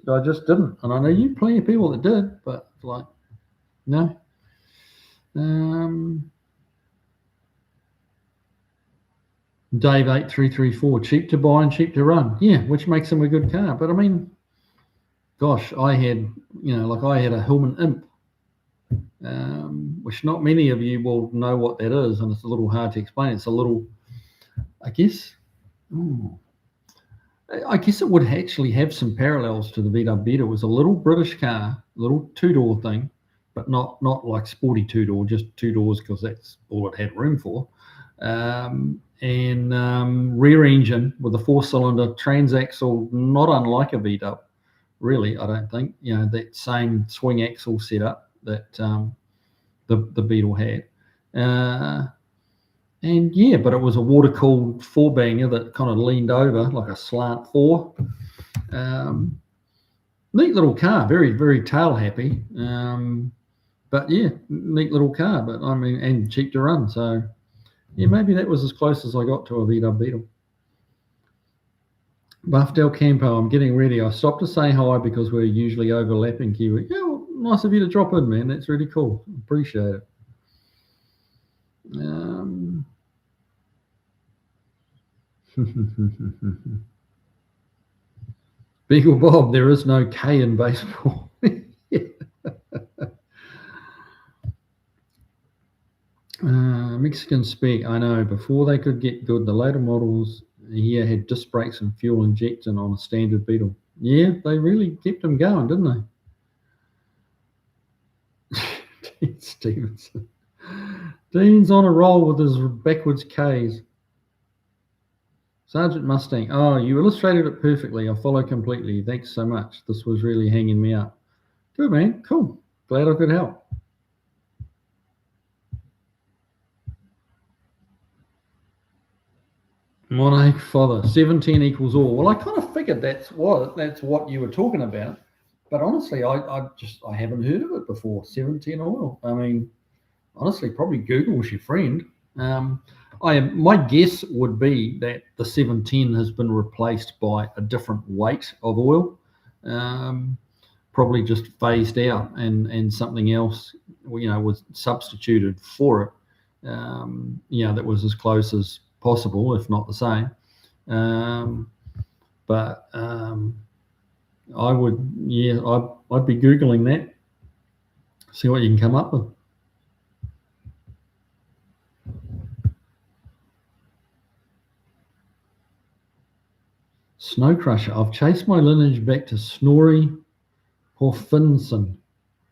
I just didn't. And I know you plenty of people that did, but like, no. Dave 8334, cheap to buy and cheap to run. Yeah, which makes them a good car. But I mean, gosh, I had a Hillman Imp, which not many of you will know what that is, and it's a little hard to explain. It's a little, I guess it would actually have some parallels to the VW Beetle. It was a little British car, little two-door thing, but not like sporty two-door, just two doors because that's all it had room for. And rear engine with a four-cylinder transaxle, not unlike a VW, really, I don't think. You know, that same swing axle setup that the Beetle had. And yeah, but it was a water-cooled four-banger that kind of leaned over like a slant four. Neat little car, very, very tail-happy. But yeah, neat little car, but I mean, and cheap to run. So yeah, maybe that was as close as I got to a VW Beetle. Buff Del Campo, I'm getting ready. I stopped to say hi because we're usually overlapping, Kiwi. Yeah, well, nice of you to drop in, man. That's really cool. Appreciate it. Beagle Bob, there is no K in baseball. Mexican Spec, I know. Before they could get good, the later models here had disc brakes and fuel injection on a standard Beetle. Yeah, they really kept them going, didn't they? Dean Stevenson. Dean's on a roll with his backwards Ks. Sergeant Mustang. Oh, you illustrated it perfectly. I follow completely. Thanks so much. This was really hanging me up. Good, man. Cool. Glad I could help. Monarch father. 17 equals all. Well, I kind of figured that's what you were talking about. But honestly, I haven't heard of it before. 17 all. I mean, honestly, probably Google's your friend. My guess would be that the 710 has been replaced by a different weight of oil, probably just phased out, and something else, was substituted for it. That was as close as possible, if not the same. I would, yeah, I'd be Googling that. See what you can come up with. Snow Crusher. I've chased my lineage back to Snorri Porfinson.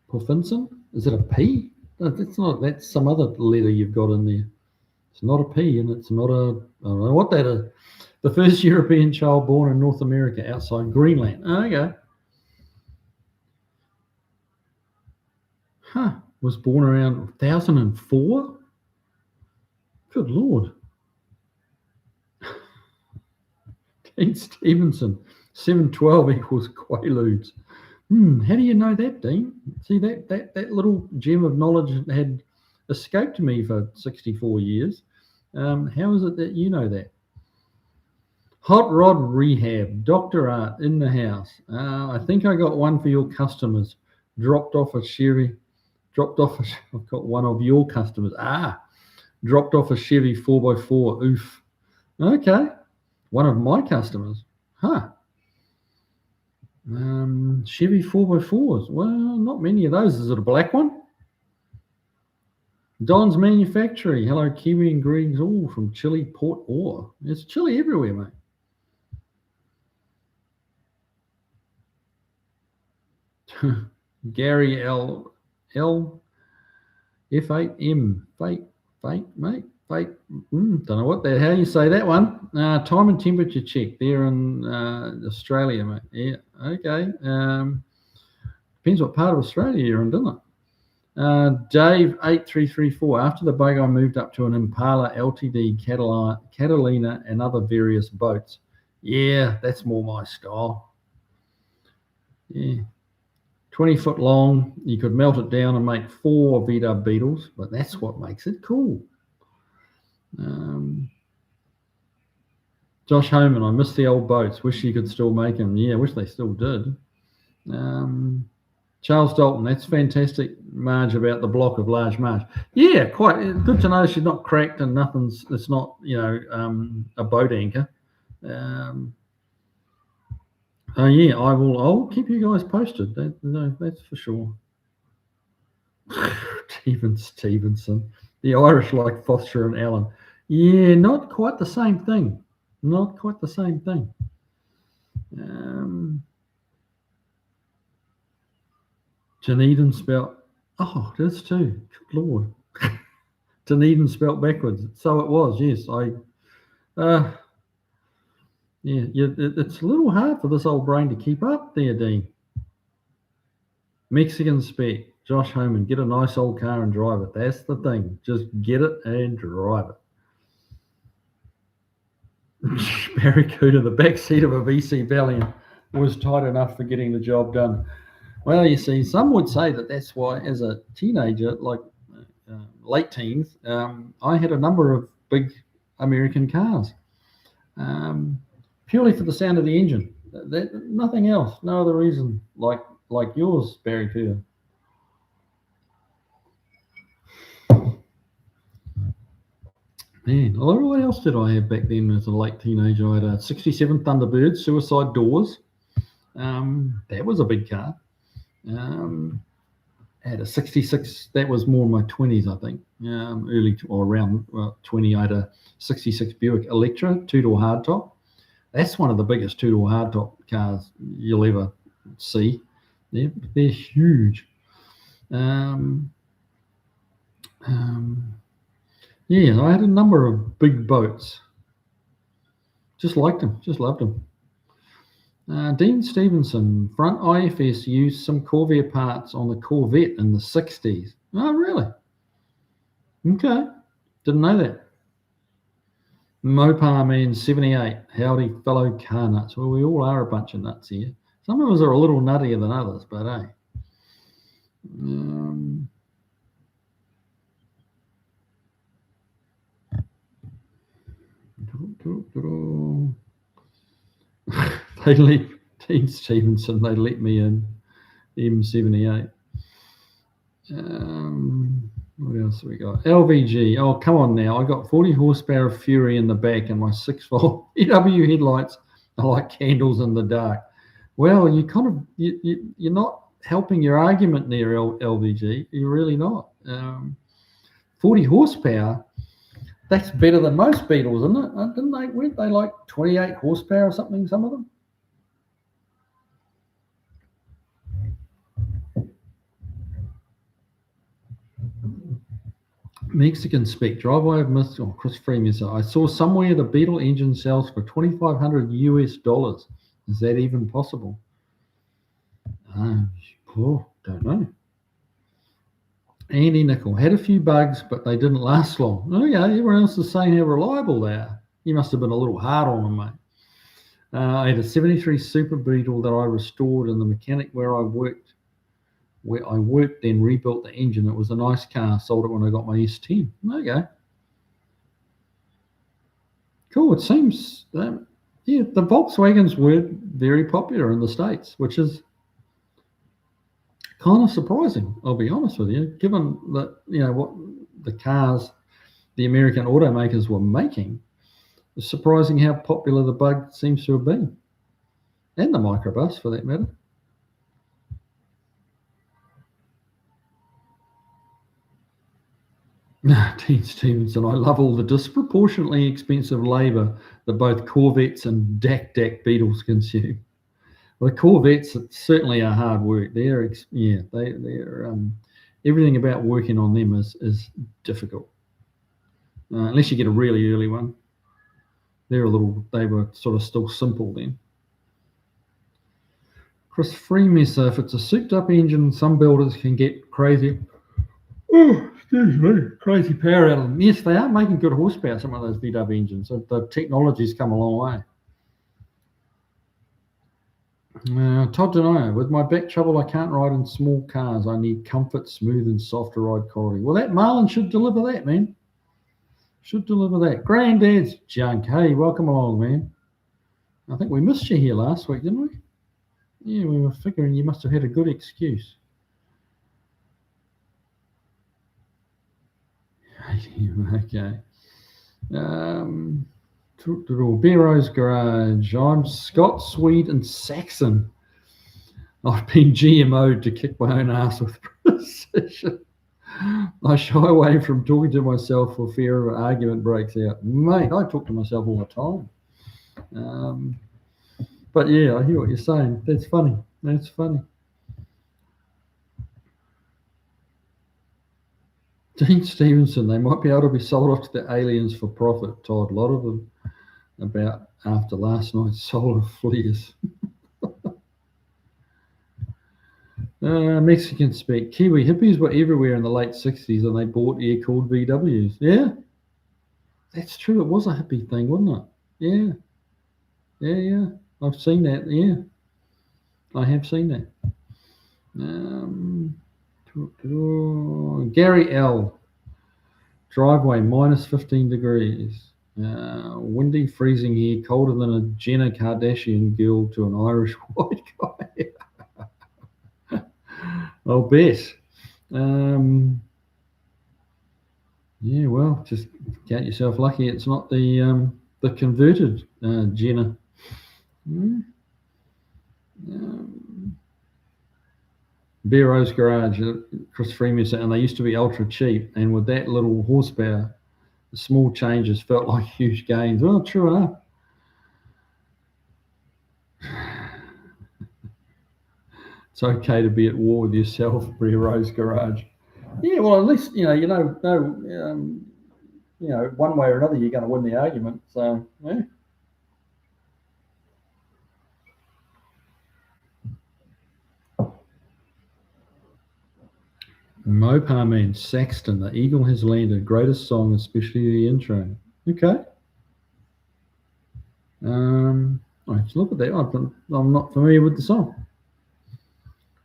Porfinson? Is it a P? No, that's not. That's some other letter you've got in there. It's not a P, and it's not a. I don't know what that is. The first European child born in North America outside Greenland. Okay. Huh. Was born around 1004? Good Lord. Dean Stevenson. 712 equals Quaaludes. How do you know that, Dean? See, that little gem of knowledge had escaped me for 64 years. How is it that you know that? Hot Rod Rehab, Dr. Art in the house. I think I got one for your customers. Dropped off a Chevy. I've got one of your customers. Dropped off a Chevy 4x4. Oof. Okay. One of my customers. Huh. Chevy 4x4s. Well, not many of those. Is it a black one? Don's Manufacturing. Hello, Kiwi and Greens, all from chilly Port Ore. It's chilly everywhere, mate. Gary L F8M. Fake, mate. Fake. Don't know what that. How you say that one? Time and temperature check there in Australia, mate. Yeah. Okay. Depends what part of Australia you're in, doesn't it? Dave 8334. After the boat, I moved up to an Impala LTD Catalina and other various boats. Yeah, that's more my style. Yeah. 20 foot long. You could melt it down and make 4 V-dub Beetles, but that's what makes it cool. Josh Homan, I miss the old boats. Wish you could still make them. Yeah, I wish they still did. Charles Dalton, that's fantastic, Marge, about the block of large Marge. Yeah, quite good to know she's not cracked and nothing's. It's not, a boat anchor. Yeah, I'll keep you guys posted. That's for sure. Stevenson, the Irish like Foster and Allen. Yeah, not quite the same thing. Not quite the same thing. Dunedin spelt. Oh, it is too. Good Lord. Dunedin spelt backwards. So it was. Yes, it's a little hard for this old brain to keep up there, Dean. Mexican spec. Josh Homan, get a nice old car and drive it. That's the thing. Just get it and drive it. Barracuda, the back seat of a VC Valiant was tight enough for getting the job done. Well, you see, some would say that that's why, as a teenager, like late teens, I had a number of big American cars, purely for the sound of the engine. Nothing else, no other reason. Like yours, Barracuda. Man, what else did I have back then as a late teenager? I had a 67 Thunderbird, suicide doors. That was a big car. I had a 66, that was more in my 20s, I think. Early or around 20, I had a 66 Buick Electra, 2-door hardtop. That's one of the biggest 2-door hardtop cars you'll ever see. They're huge. Yeah, I had a number of big boats. Just liked them, just loved them. Dean Stevenson, front IFS used some Corvair parts on the Corvette in the 60s. Oh, really? Okay, didn't know that. Mopar Man 78, howdy fellow car nuts. Well, we all are a bunch of nuts here. Some of us are a little nuttier than others, but hey. They let Dean Stevenson, they let me in. M78. What else have we got? LVG. Oh, come on now. I got 40 horsepower of Fury in the back and my 6-volt EW headlights are like candles in the dark. Well, you're not helping your argument there, LVG. You're really not. 40 horsepower. That's better than most Beetles, isn't it? Didn't they? Weren't they like 28 horsepower or something? Some of them. Mexican spec driveway of Mr. Chris Freeman. I saw somewhere the Beetle engine sells for $2,500 US. Is that even possible? Don't know. Andy Nickel had a few bugs, but they didn't last long. Oh yeah, everyone else is saying how reliable they are. You must have been a little hard on them, mate. I had a '73 Super Beetle that I restored, and the mechanic where I worked then rebuilt the engine. It was a nice car. Sold it when I got my S10. There you go. Cool. It seems the Volkswagens were very popular in the States, which is kind of surprising, I'll be honest with you, given that, what the cars the American automakers were making. It's surprising how popular the Bug seems to have been, and the microbus for that matter. Dean Stevenson, I love all the disproportionately expensive labour that both Corvettes and DAC Beetles consume. Well, the Corvettes certainly are hard work. They're everything about working on them is difficult, unless you get a really early one. They were sort of still simple then. Chris Freemesser, if it's a souped up engine, some builders can get crazy. Excuse me, crazy power out of them. Yes, they are making good horsepower, some of those VW engines. So the technology's come a long way. Todd Denoyo, with my back trouble, I can't ride in small cars. I need comfort, smooth and soft ride quality. Well, that Marlin should deliver that, man. Should deliver that. Granddad's junk. Hey, welcome along, man. I think we missed you here last week, didn't we? Yeah, we were figuring you must have had a good excuse. Okay. Bero's Garage. I'm Scott, Swede, and Saxon. I've been GMO'd to kick my own ass with precision. I shy away from talking to myself for fear of an argument breaks out. Mate, I talk to myself all the time. But yeah, I hear what you're saying. That's funny. Dean Stevenson, they might be able to be sold off to the aliens for profit, Todd. A lot of them about after last night's solar flares. Mexican spec. Kiwi hippies were everywhere in the late 60s and they bought air-cooled VWs. Yeah, that's true. It was a hippie thing, wasn't it? Yeah. I've seen that. Yeah, I have seen that. Gary L. Driveway minus 15 degrees. Windy, freezing here, colder than a Jenna Kardashian girl to an Irish white guy. I'll bet. Yeah, well, just count yourself lucky it's not the converted Jenna. Bero's Garage, Chris Freeman said, and they used to be ultra cheap. And with that little horsepower, the small changes felt like huge gains. Well, true enough. It's okay to be at war with yourself, Bero's Garage. Yeah, well, at least one way or another, you're going to win the argument. So, yeah. Mopar Man, Saxton, the Eagle has landed. Greatest song, especially the intro. Okay. Let's look at that. I'm not familiar with the song.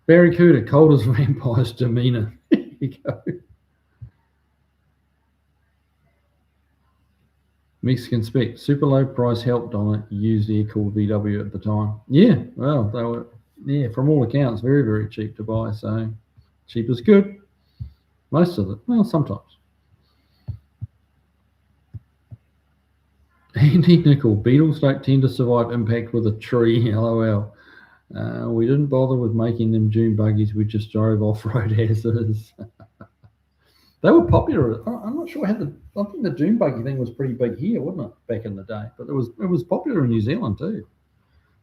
Barracuda, cold as vampire's demeanor. There you go. Mexican spec, super low price helped on it. Used air-cooled VW at the time. Yeah, well, they were, from all accounts, very, very cheap to buy. So cheap is good. Most of it. Well, sometimes. Andy Nickel, Beetles don't tend to survive impact with a tree. LOL. We didn't bother with making them dune buggies. We just drove off-road as is. They were popular. I'm not sure how I think the dune buggy thing was pretty big here, wasn't it, back in the day? But it was popular in New Zealand too.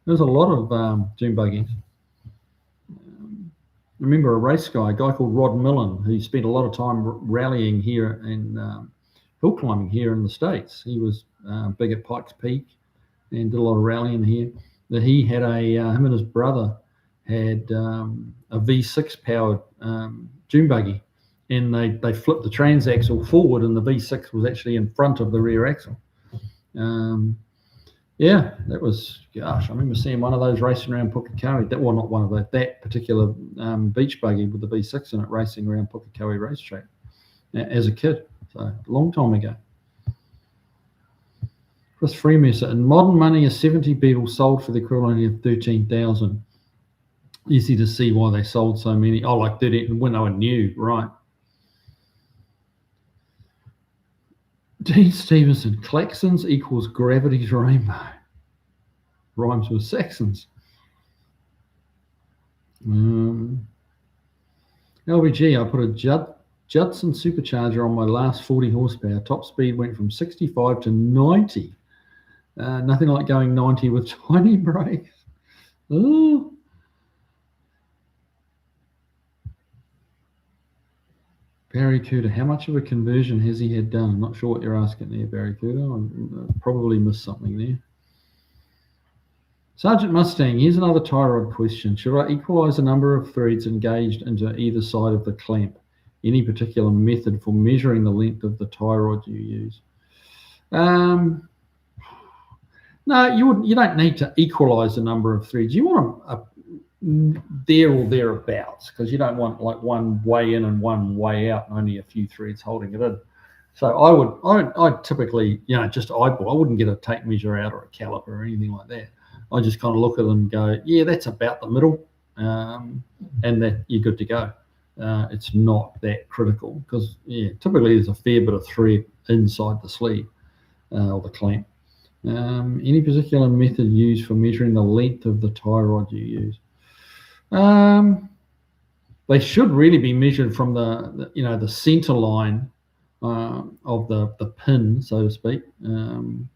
There's a lot of dune buggies. I remember a race guy, a guy called Rod Millen, who spent a lot of time rallying here and hill climbing here in the States. He was big at Pikes Peak and did a lot of rallying here. That he had him and his brother had a V6 powered dune buggy, and they flipped the transaxle forward, and the V6 was actually in front of the rear axle. Yeah, that was, gosh, I remember seeing one of those racing around Pukekohe. Not one of that particular beach buggy with the V6 in it racing around Pukekohe racetrack as a kid. So a long time ago. Chris Freemasser, in modern money, a 70 Beetle sold for the equivalent of 13,000. Easy to see why they sold so many. Oh, like 13 when they were new, right? Dean Stevenson, Claxons equals gravity's rainbow. Rhymes with Saxons. LBG, I put a Judson supercharger on my last 40 horsepower. Top speed went from 65 to 90. Nothing like going 90 with tiny brakes. Ooh. Barracuda, how much of a conversion has he had done? I'm not sure what you're asking there, Barracuda. I probably missed something there. Sergeant Mustang, here's another tie rod question. Should I equalize the number of threads engaged into either side of the clamp? Any particular method for measuring the length of the tie rod you use? No, you don't need to equalize the number of threads. You want them there or thereabouts, because you don't want like one way in and one way out and only a few threads holding it in. So I'd typically, just eyeball. I wouldn't get a tape measure out or a caliper or anything like that. I just kind of look at them and go, yeah, that's about the middle, and that you're good to go. It's not that critical because, typically there's a fair bit of thread inside the sleeve or the clamp. Any particular method used for measuring the length of the tie rod you use? They should really be measured from the center line of the pin, so to speak, and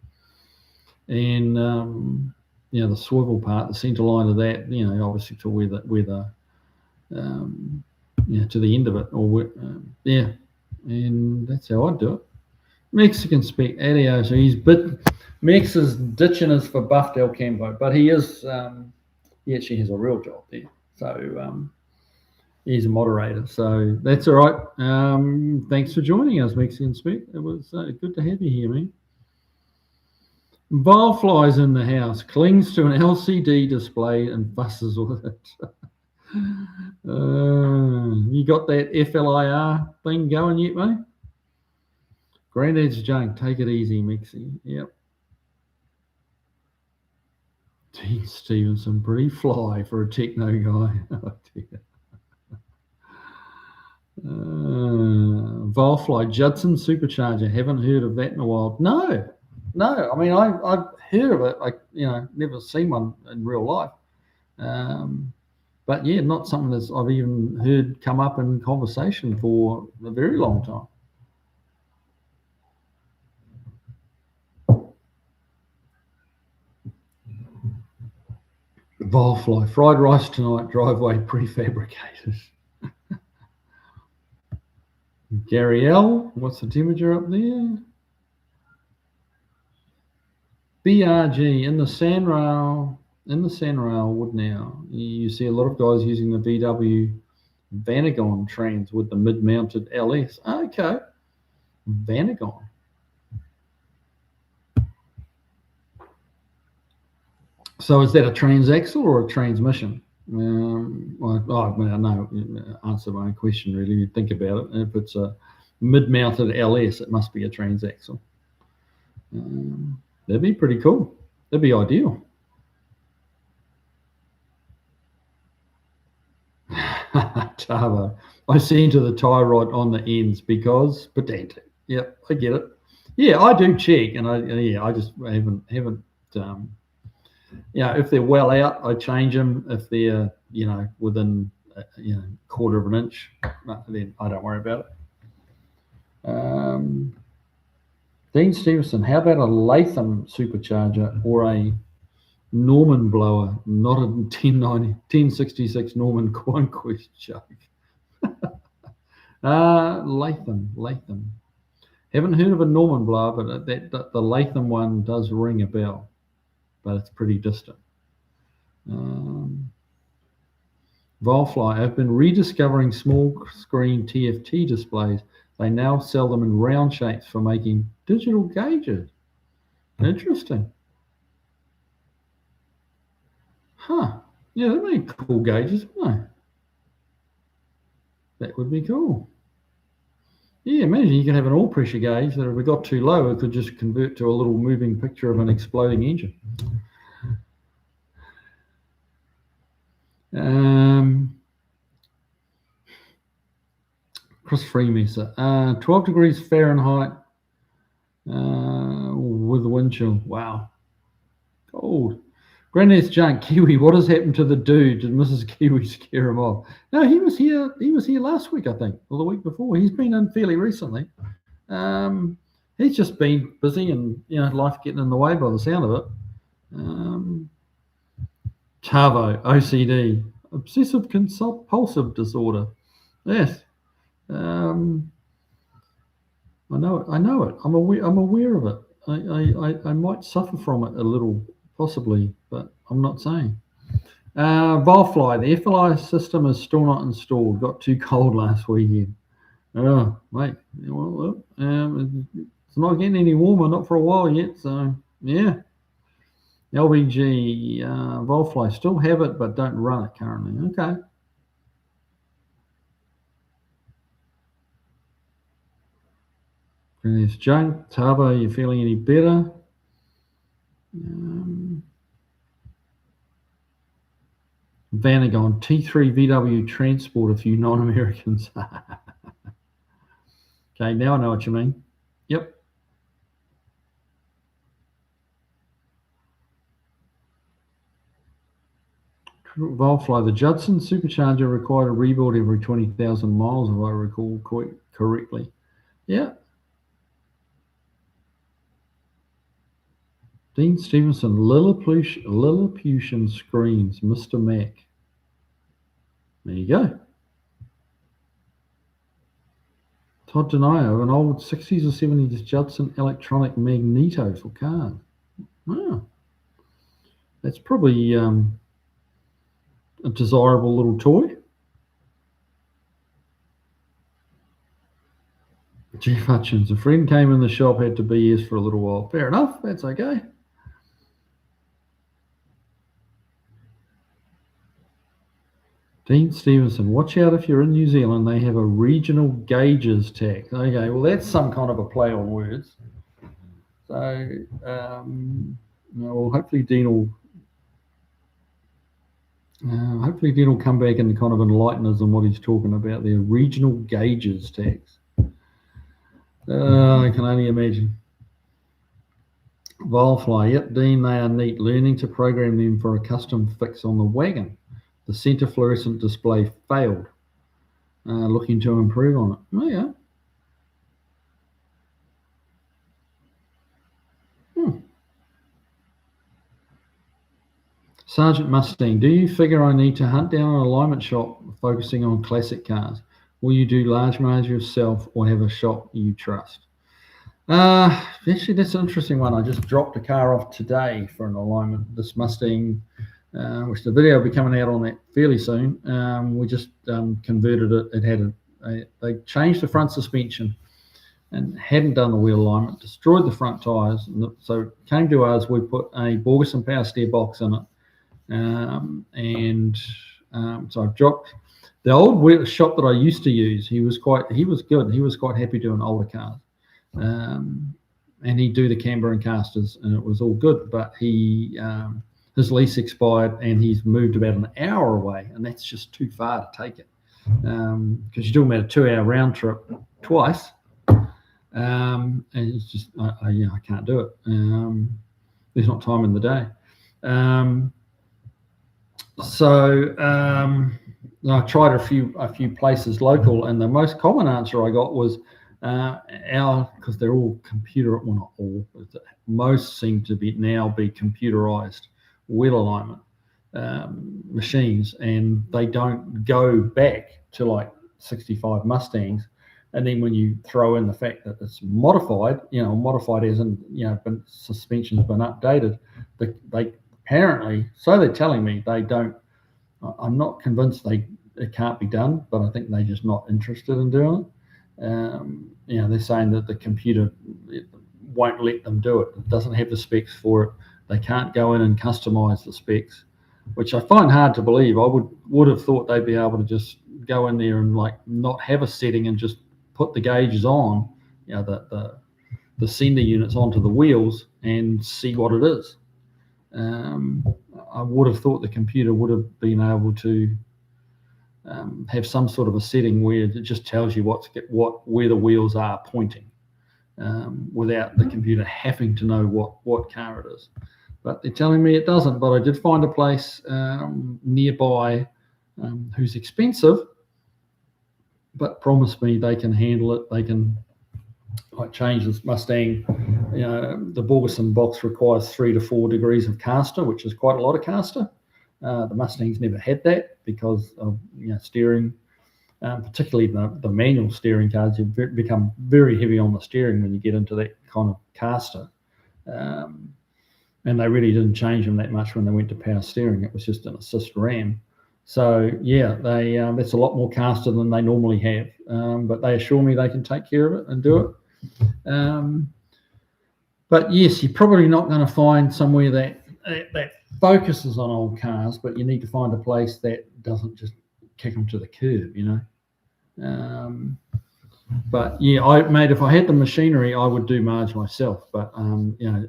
the swivel part, the center line of that, obviously to where the to the end of it, and that's how I do it. Mexican spec, Adio, so Mex is ditching us for buffed El Campo, but he actually has a real job there. So he's a moderator. So that's all right. Thanks for joining us, Mexican spec. It was good to have you here, man. Vilefly's in the house, clings to an LCD display and fusses with it. You got that FLIR thing going yet, mate? Granddad's junk. Take it easy, Mixie. Yep. Dean Stevenson, pretty fly for a techno guy. Oh, dear. Vilefly, Judson supercharger. Haven't heard of that in a while. No. I mean, I've heard of it. Never seen one in real life. But yeah, not something that I've even heard come up in conversation for a very long time. Vilefly, fried rice tonight, driveway prefabricated. Gary L, what's the temperature up there? BRG in the Sanrail wood now. You see a lot of guys using the VW Vanagon trans with the mid-mounted LS. Okay, Vanagon. So is that a transaxle or a transmission? I know. Answer my own question, really. You think about it. If it's a mid-mounted LS, it must be a transaxle. That'd be pretty cool. That'd be ideal. Tavo, I center the tie rod on the ends because pedantic. Yep, I get it. Yeah, I do check, and I just haven't if they're well out, I change them. If they're, within, quarter of an inch, then I don't worry about it. Dean Stevenson, how about a Latham supercharger or a Norman blower, not a 1066 Norman Conquest joke? Latham. Haven't heard of a Norman blower, but the Latham one does ring a bell, but it's pretty distant. Volfly, I've been rediscovering small screen TFT displays. They now sell them in round shapes for making digital gauges. Interesting. Huh. Yeah, they make cool gauges, wouldn't they? That would be cool. Yeah, imagine you can have an all pressure gauge that if it got too low, it could just convert to a little moving picture of an exploding engine. Chris Freemeser, 12 degrees Fahrenheit with wind chill. Wow. Cold. Granddad's junk, Kiwi, what has happened to the dude? Did Mrs. Kiwi scare him off? No, he was here last week, I think, or the week before. He's been in fairly recently. He's just been busy and, life getting in the way by the sound of it. Tavo, OCD, obsessive compulsive disorder. Yes. I know it. I'm aware of it. I might suffer from it a little, possibly, but I'm not saying. Volfly, the FLI system is still not installed. Got too cold last weekend. Oh, mate. Well, it's not getting any warmer, not for a while yet. So, yeah. LVG, Volfly, still have it, but don't run it currently. Okay. There's junk. Tavo, you feeling any better? Vanagon, T3 VW transport a few non-Americans. Okay, now I know what you mean. Yep. Volfly, the Judson supercharger required a rebuild every 20,000 miles, if I recall correctly. Yeah. Dean Stevenson, Lilliputian screens, Mr. Mac. There you go. Todd Denio, an old 60s or 70s Judson electronic magneto for cars. Wow. That's probably a desirable little toy. Jeff Hutchins, a friend came in the shop, had to BS for a little while. Fair enough, that's okay. Dean Stevenson, watch out if you're in New Zealand, they have a regional gauges tax. Okay, well, that's some kind of a play on words. So, well, hopefully Dean will come back and kind of enlighten us on what he's talking about there. Regional gauges tax. I can only imagine. Volfly, yep, Dean, they are neat. Learning to program them for a custom fix on the wagon. The center fluorescent display failed. Looking to improve on it. Oh, yeah. Sergeant Mustang, do you figure I need to hunt down an alignment shop focusing on classic cars? Will you do large mileage yourself or have a shop you trust? Actually, that's an interesting one. I just dropped a car off today for an alignment. This Mustang, which the video will be coming out on that fairly soon. We just converted it. It had they changed the front suspension and hadn't done the wheel alignment, destroyed the front tyres. So it came to us, we put a Borgeson power steer box in it. So I've dropped the old shop that I used to use. He was good. He was quite happy doing older cars. And he'd do the camber and casters, and it was all good. But his lease expired, and he's moved about an hour away, and that's just too far to take it because you're talking about a 2-hour round trip twice, and it's just I can't do it. There's not time in the day. Um, I tried a few places local, and the most common answer I got was because they're all computer. Well, not all, but most seem to be computerized wheel alignment machines, and they don't go back to like 65 Mustangs. And then when you throw in the fact that it's modified, modified as in, suspension's been updated, they apparently, so they're telling me, they don't. I'm not convinced it can't be done, but I think they're just not interested in doing it. They're saying that the computer won't let them do it. It doesn't have the specs for it. They can't go in and customize the specs, which I find hard to believe. I would have thought they'd be able to just go in there and like not have a setting and just put the gauges on, the sender units onto the wheels and see what it is. I would have thought the computer would have been able to have some sort of a setting where it just tells you where the wheels are pointing, without the computer having to know what car it is. But they're telling me it doesn't. But I did find a place nearby who's expensive, but promised me they can handle it. They can change this Mustang. The Borgeson box requires 3 to 4 degrees of caster, which is quite a lot of caster. The Mustang's never had that because of steering, particularly the manual steering cars. You become very heavy on the steering when you get into that kind of caster. And they really didn't change them that much when they went to power steering. It was just an assist ram. So that's a lot more caster than they normally have. But they assure me they can take care of it and do it. But yes, you're probably not going to find somewhere that focuses on old cars, but you need to find a place that doesn't just kick them to the curb, But yeah, if I had the machinery, I would do Marge myself. But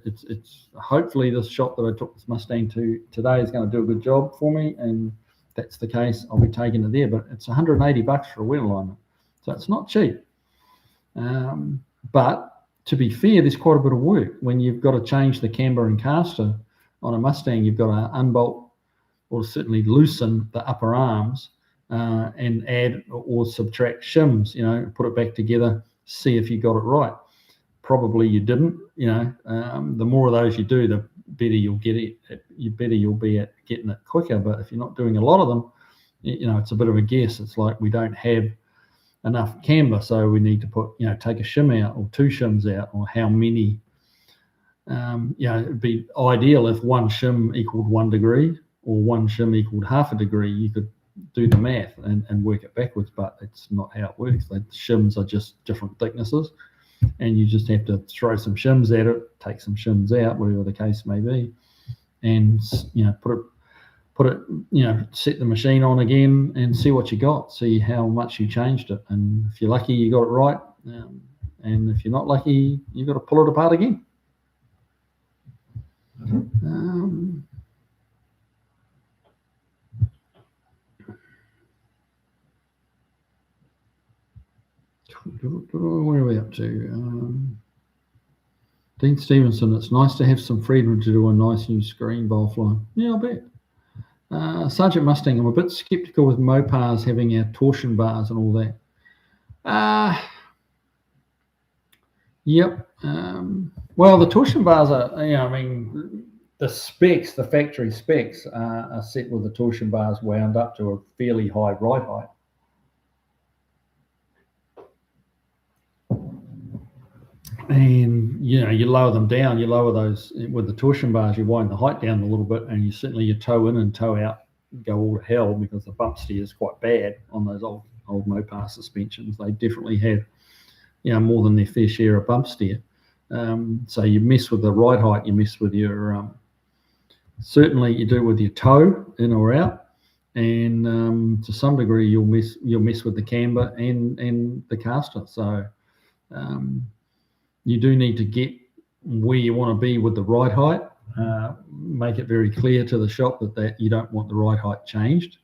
it's hopefully this shop that I took this Mustang to today is going to do a good job for me, and if that's the case, I'll be taking it there. But it's $180 for a wheel alignment, so it's not cheap. But to be fair, there's quite a bit of work when you've got to change the camber and caster on a Mustang. You've got to unbolt or certainly loosen the upper arms and add or subtract shims. Put it back together, see if you got it right. Probably you didn't. The more of those you do, the better you'll get it. You'll be at getting it quicker. But if you're not doing a lot of them, it's a bit of a guess. It's like we don't have enough camber, so we need to take a shim out or 2 shims out, or how many. It'd be ideal if 1 shim equaled 1 degree or 1 shim equaled half a degree. You could do the math and work it backwards, but it's not how it works. The shims are just different thicknesses, and you just have to throw some shims at it, take some shims out, whatever the case may be, and put it, set the machine on again and see what you got, see how much you changed it. And if you're lucky, you got it right. And if you're not lucky, you've got to pull it apart again. Where are we up to? Dean Stevenson, it's nice to have some freedom to do a nice new screen bowl fly. Yeah, I bet. Sergeant Mustang, I'm a bit skeptical with Mopars having our torsion bars and all that. Yep. Well, the torsion bars are, the specs, the factory specs are set with the torsion bars wound up to a fairly high ride height. And you lower them down. You lower those with the torsion bars. You wind the height down a little bit, and you toe in and toe out, go all to hell, because the bump steer is quite bad on those old Mopar suspensions. They definitely have, more than their fair share of bump steer. So you mess with the ride height. You mess with your certainly you do with your toe in or out, and to some degree you'll mess with the camber and the caster. So. You do need to get where you want to be with the ride height. Make it very clear to the shop that you don't want the ride height changed,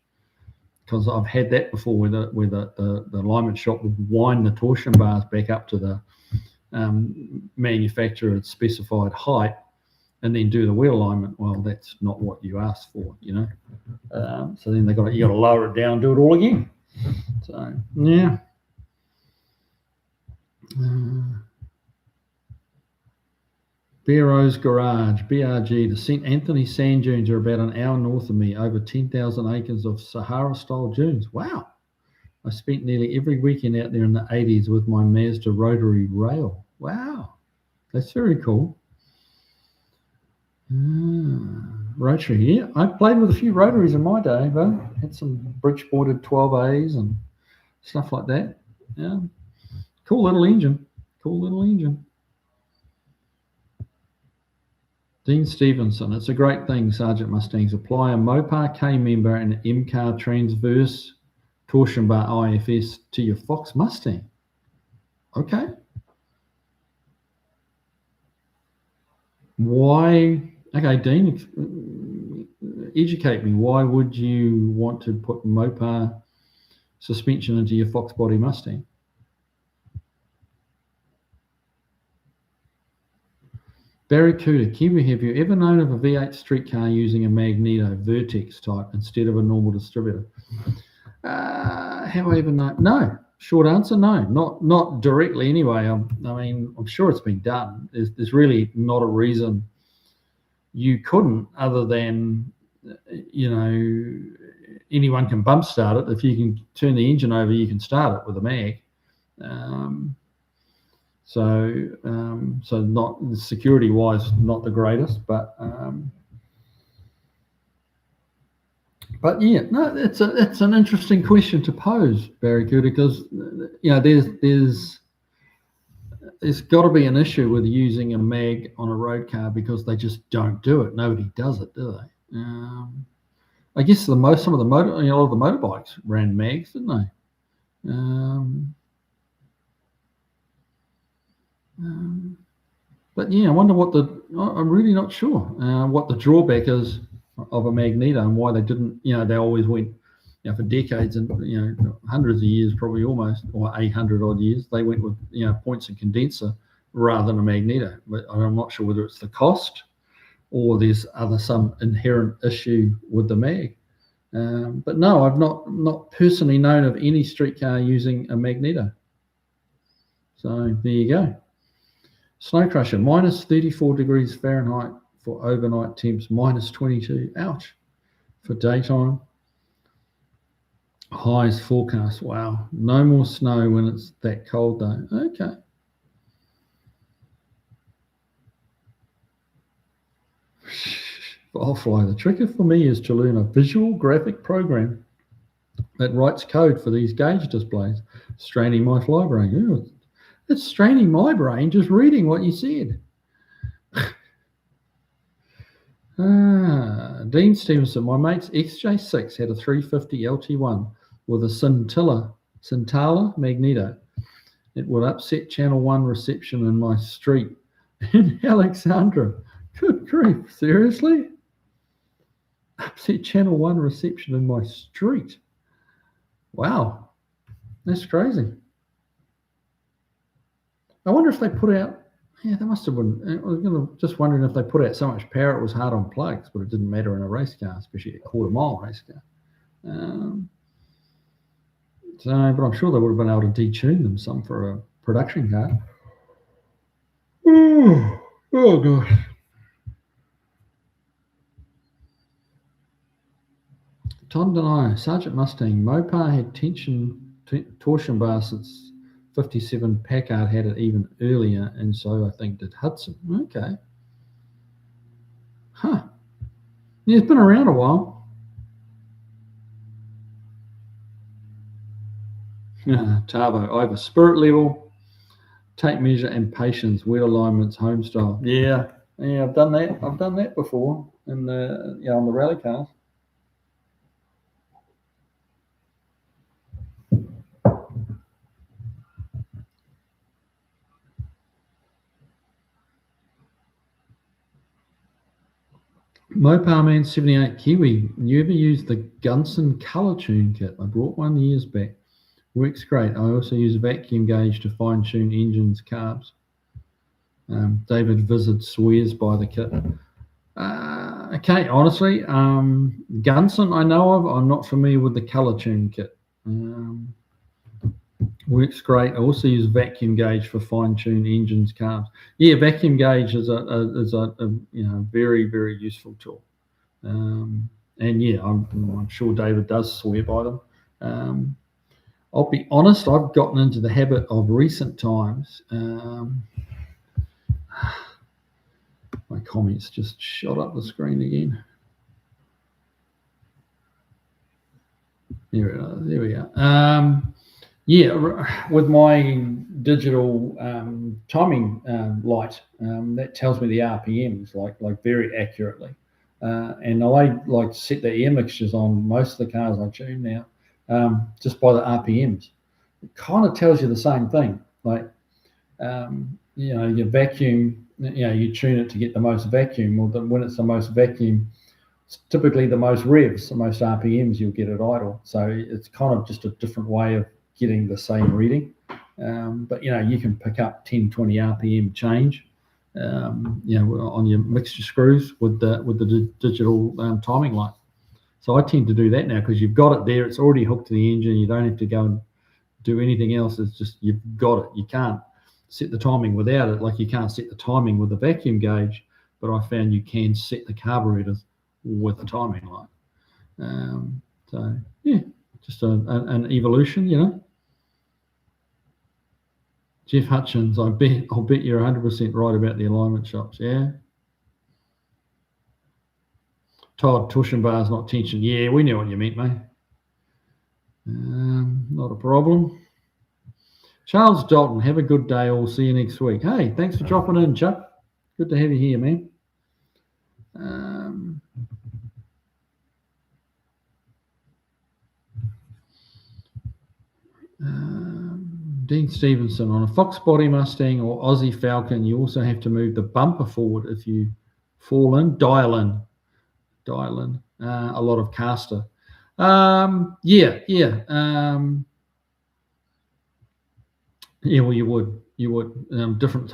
because I've had that before where the alignment shop would wind the torsion bars back up to the manufacturer's specified height, and then do the wheel alignment. Well, that's not what you asked for, you know. So then you got to lower it down, do it all again. So yeah. Barrow's Garage, BRG. The St. Anthony sand dunes are about an hour north of me, over 10,000 acres of Sahara-style dunes. Wow. I spent nearly every weekend out there in the 80s with my Mazda rotary rail. Wow. That's very cool. Rotary, yeah. I played with a few rotaries in my day, but had some Bridgeported 12As and stuff like that. Yeah. Cool little engine. Dean Stevenson, it's a great thing, Sergeant Mustangs. Apply a Mopar K member and an MCAR transverse torsion bar IFS to your Fox Mustang. Okay. Why? Okay, Dean, educate me. Why would you want to put Mopar suspension into your Fox body Mustang? Barracuda, Kiwi, have you ever known of a V8 streetcar using a Magneto Vertex type instead of a normal distributor? Have I ever known? No. Short answer, no. Not directly anyway. I mean, I'm sure it's been done. There's really not a reason you couldn't, other than, you know, anyone can bump start it. If you can turn the engine over, you can start it with a mag. So not security wise, not the greatest, but yeah, no, it's an interesting question to pose, Barracuda, because you know there's got to be an issue with using a mag on a road car because they just don't do it. Nobody does it, do they? I guess some of the a lot of the motorbikes ran mags, didn't they? But yeah, I wonder I'm really not sure what the drawback is of a Magneto and why they didn't, they always went, for decades and, hundreds of years, probably almost, or 800 odd years, they went with, points and condenser rather than a Magneto. But I'm not sure whether it's the cost or there's some inherent issue with the mag. But no, I've not personally known of any streetcar using a Magneto. So there you go. Snow Crusher, minus 34 degrees Fahrenheit for overnight temps, minus 22. Ouch. For daytime. Highs forecast. Wow. No more snow when it's that cold, though. Okay. I'll fly. The trick for me is to learn a visual graphic program that writes code for these gauge displays, straining my fly brain. Ooh, it's straining my brain just reading what you said. Dean Stevenson, my mate's XJ6 had a 350 LT1 with a Scintilla Magneto. It would upset channel 1 reception in my street in Alexandra. Good grief, seriously? Upset channel 1 reception in my street. Wow, that's crazy. I wonder if they put out, they must have been, I was just wondering if they put out so much power it was hard on plugs, but it didn't matter in a race car, especially a quarter-mile race car. But I'm sure they would have been able to detune them some for a production car. Oh gosh. Tom Denio, Sergeant Mustang, Mopar had torsion bar since 57. Packard had it even earlier, and so I think did Hudson. Okay. Huh. Yeah, it's been around a while. Tavo, over spirit level, tape measure, and patience, wheel alignments, home style. Yeah, I've done that. I've done that before in the on the rally cars. Mopar Man 78 Kiwi. You ever use the Gunson Color Tune kit? I brought one years back. Works great. I also use a vacuum gauge to fine-tune engines, carbs. David Vizard swears by the kit. Okay, honestly, Gunson I know of. I'm not familiar with the Color Tune kit. Works great. I also use vacuum gauge for fine tune engines, carbs. Yeah, vacuum gauge is a very very useful tool. And yeah, I'm sure David does swear by them. I'll be honest, I've gotten into the habit of recent times. My comments just shot up the screen again. There we go. Yeah, with my digital timing light, that tells me the RPMs like very accurately. And I like to set the air mixtures on most of the cars I tune now, just by the RPMs. It kind of tells you the same thing. Like, your vacuum, you tune it to get the most vacuum. Well, when it's the most vacuum, it's typically the most revs, the most RPMs you'll get at idle. So it's kind of just a different way of getting the same reading. But you can pick up 10, 20 RPM change, on your mixture screws with the digital timing light. So I tend to do that now because you've got it there. It's already hooked to the engine. You don't have to go and do anything else. It's just you've got it. You can't set the timing without it. Like you can't set the timing with the vacuum gauge, but I found you can set the carburetors with the timing light. So yeah, just an evolution. Jeff Hutchins, I'll bet you're 100% right about the alignment shops. Yeah. Todd, torsion bars not tension. Yeah, we knew what you meant, mate. Not a problem. Charles Dalton, have a good day. I'll see you next week. Hey, thanks for dropping in, Chuck. Good to have you here, man. Dean Stevenson, on a Fox Body Mustang or Aussie Falcon, you also have to move the bumper forward if you fall in, dial in. A lot of caster. Yeah. Well, you would. Different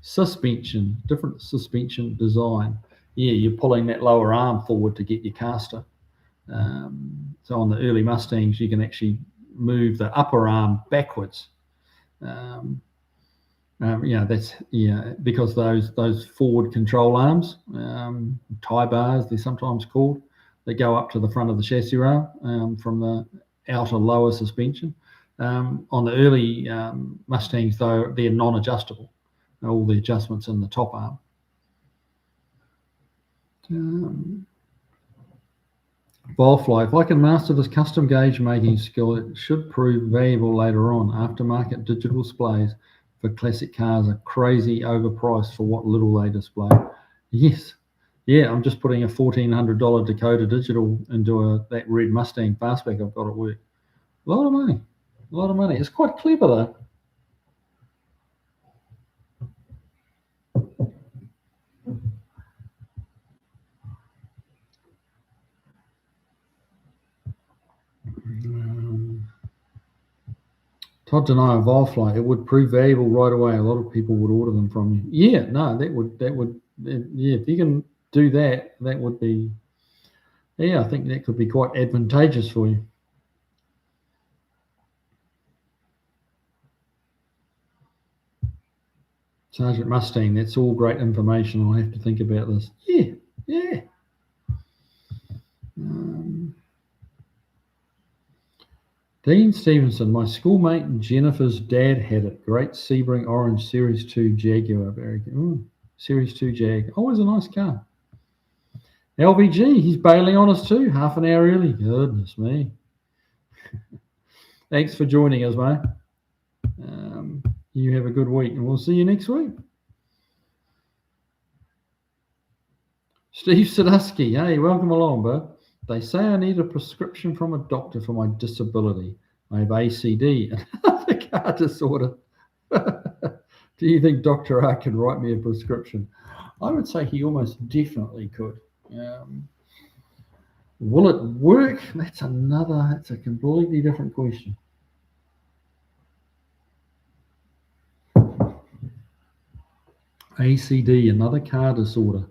suspension, different suspension design. Yeah, you're pulling that lower arm forward to get your caster. So on the early Mustangs, you can actually move the upper arm backwards. That's because those forward control arms, tie bars, they're sometimes called, that go up to the front of the chassis rail from the outer lower suspension. On the early Mustangs, though, they're non-adjustable. All the adjustments in the top arm. Volfly, if I can master this custom gauge making skill, it should prove valuable later on. Aftermarket digital displays for classic cars are crazy overpriced for what little they display. Yes. Yeah, I'm just putting a $1,400 Dakota digital into that red Mustang fastback I've got at work. A lot of money. It's quite clever though. Todd Denial, Volfly, it would prove valuable right away. A lot of people would order them from you. Yeah, no, that would, if you can do that, that would be, I think that could be quite advantageous for you. Sergeant Mustang, that's all great information. I'll have to think about this. Yeah. Dean Stevenson, my schoolmate Jennifer's dad had it. Great Sebring Orange Series 2 Jaguar. Series 2 Jag. Always a nice car. LVG, he's bailing on us too. Half an hour early. Goodness me. Thanks for joining us, mate. You have a good week, and we'll see you next week. Steve Sadusky, hey, welcome along, bud. They say I need a prescription from a doctor for my disability. I have ACD and another car disorder. Do you think Dr. R can write me a prescription? I would say he almost definitely could. Will it work? That's a completely different question. ACD, another car disorder.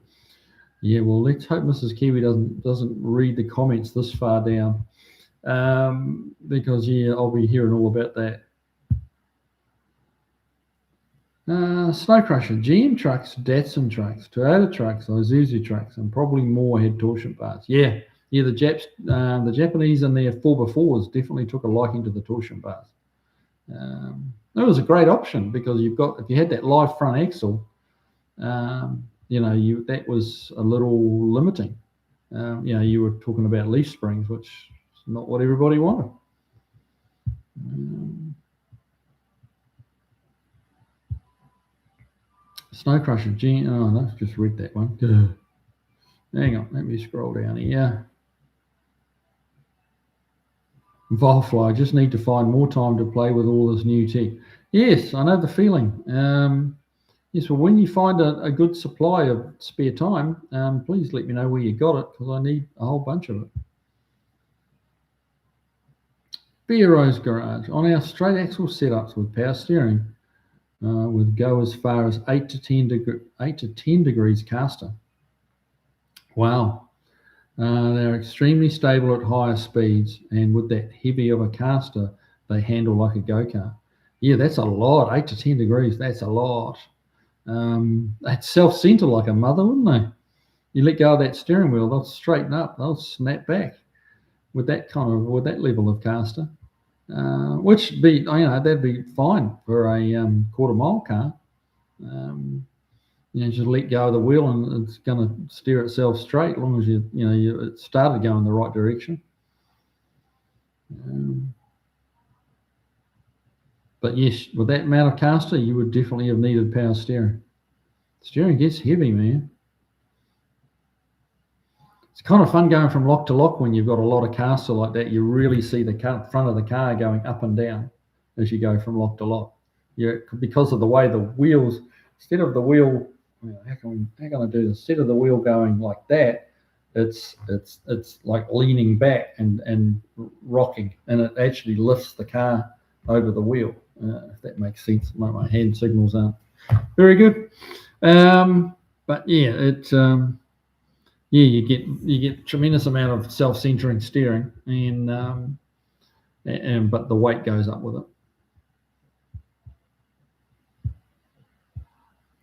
Yeah, well, let's hope Mrs. Kiwi doesn't read the comments this far down, because yeah, I'll be hearing all about that. Snow Crusher, GM trucks, Datsun trucks, Toyota trucks, Isuzu trucks, and probably more had torsion bars. Yeah, the Japanese and their 4x4s definitely took a liking to the torsion bars. That was a great option because if you had that live front axle, that was a little limiting. You were talking about leaf springs, which is not what everybody wanted. Snow Crusher, oh, no, just read that one. Hang on, let me scroll down here. Volfly, just need to find more time to play with all this new tech. Yes, I know the feeling. Yes, well, when you find a good supply of spare time, please let me know where you got it because I need a whole bunch of it. Beero's Garage. On our straight axle setups with power steering, would go as far as 8 to 10 degrees caster. Wow. They're extremely stable at higher speeds, and with that heavy of a caster, they handle like a go-kart. Yeah, that's a lot. 8 to 10 degrees, that's a lot. They'd self-center like a mother, wouldn't they? You let go of that steering wheel, they'll straighten up, they'll snap back with that level of caster. Which that'd be fine for a quarter mile car. Just let go of the wheel and it's going to steer itself straight as long as it started going the right direction. But yes, with that amount of caster, you would definitely have needed power steering. Steering gets heavy, man. It's kind of fun going from lock to lock when you've got a lot of caster like that. You really see the front of the car going up and down as you go from lock to lock. Because of the way the wheels, instead of the wheel, how can I do this? Instead of the wheel going like that, it's like leaning back and rocking, and it actually lifts the car over the wheel. If that makes sense. My hand signals aren't very good, but yeah, it. You get tremendous amount of self-centering steering, but the weight goes up with it.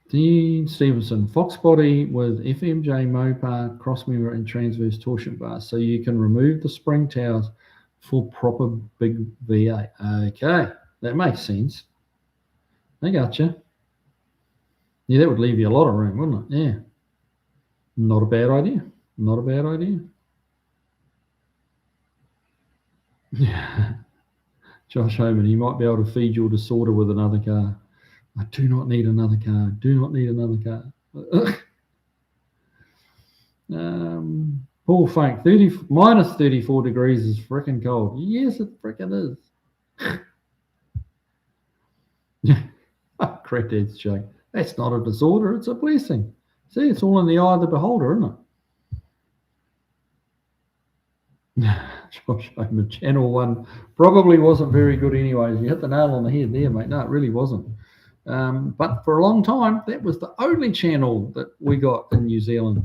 Dean Stevenson, Fox body with FMJ Mopar crossmember and transverse torsion bars, so you can remove the spring towers for proper big V8. Okay, that makes sense. I gotcha. Yeah, that would leave you a lot of room, wouldn't it? Yeah. Not a bad idea. Not a bad idea. Yeah. Josh Homan, you might be able to feed your disorder with another car. I do not need another car. Do not need another car. Paul Funk, minus 34 degrees is freaking cold. Yes, it freaking is. Crackhead's joke. That's not a disorder, it's a blessing. See, it's all in the eye of the beholder, isn't it? Josh Homan, Channel 1 probably wasn't very good anyways. You hit the nail on the head there, mate. No, it really wasn't. But for a long time, that was the only channel that we got in New Zealand.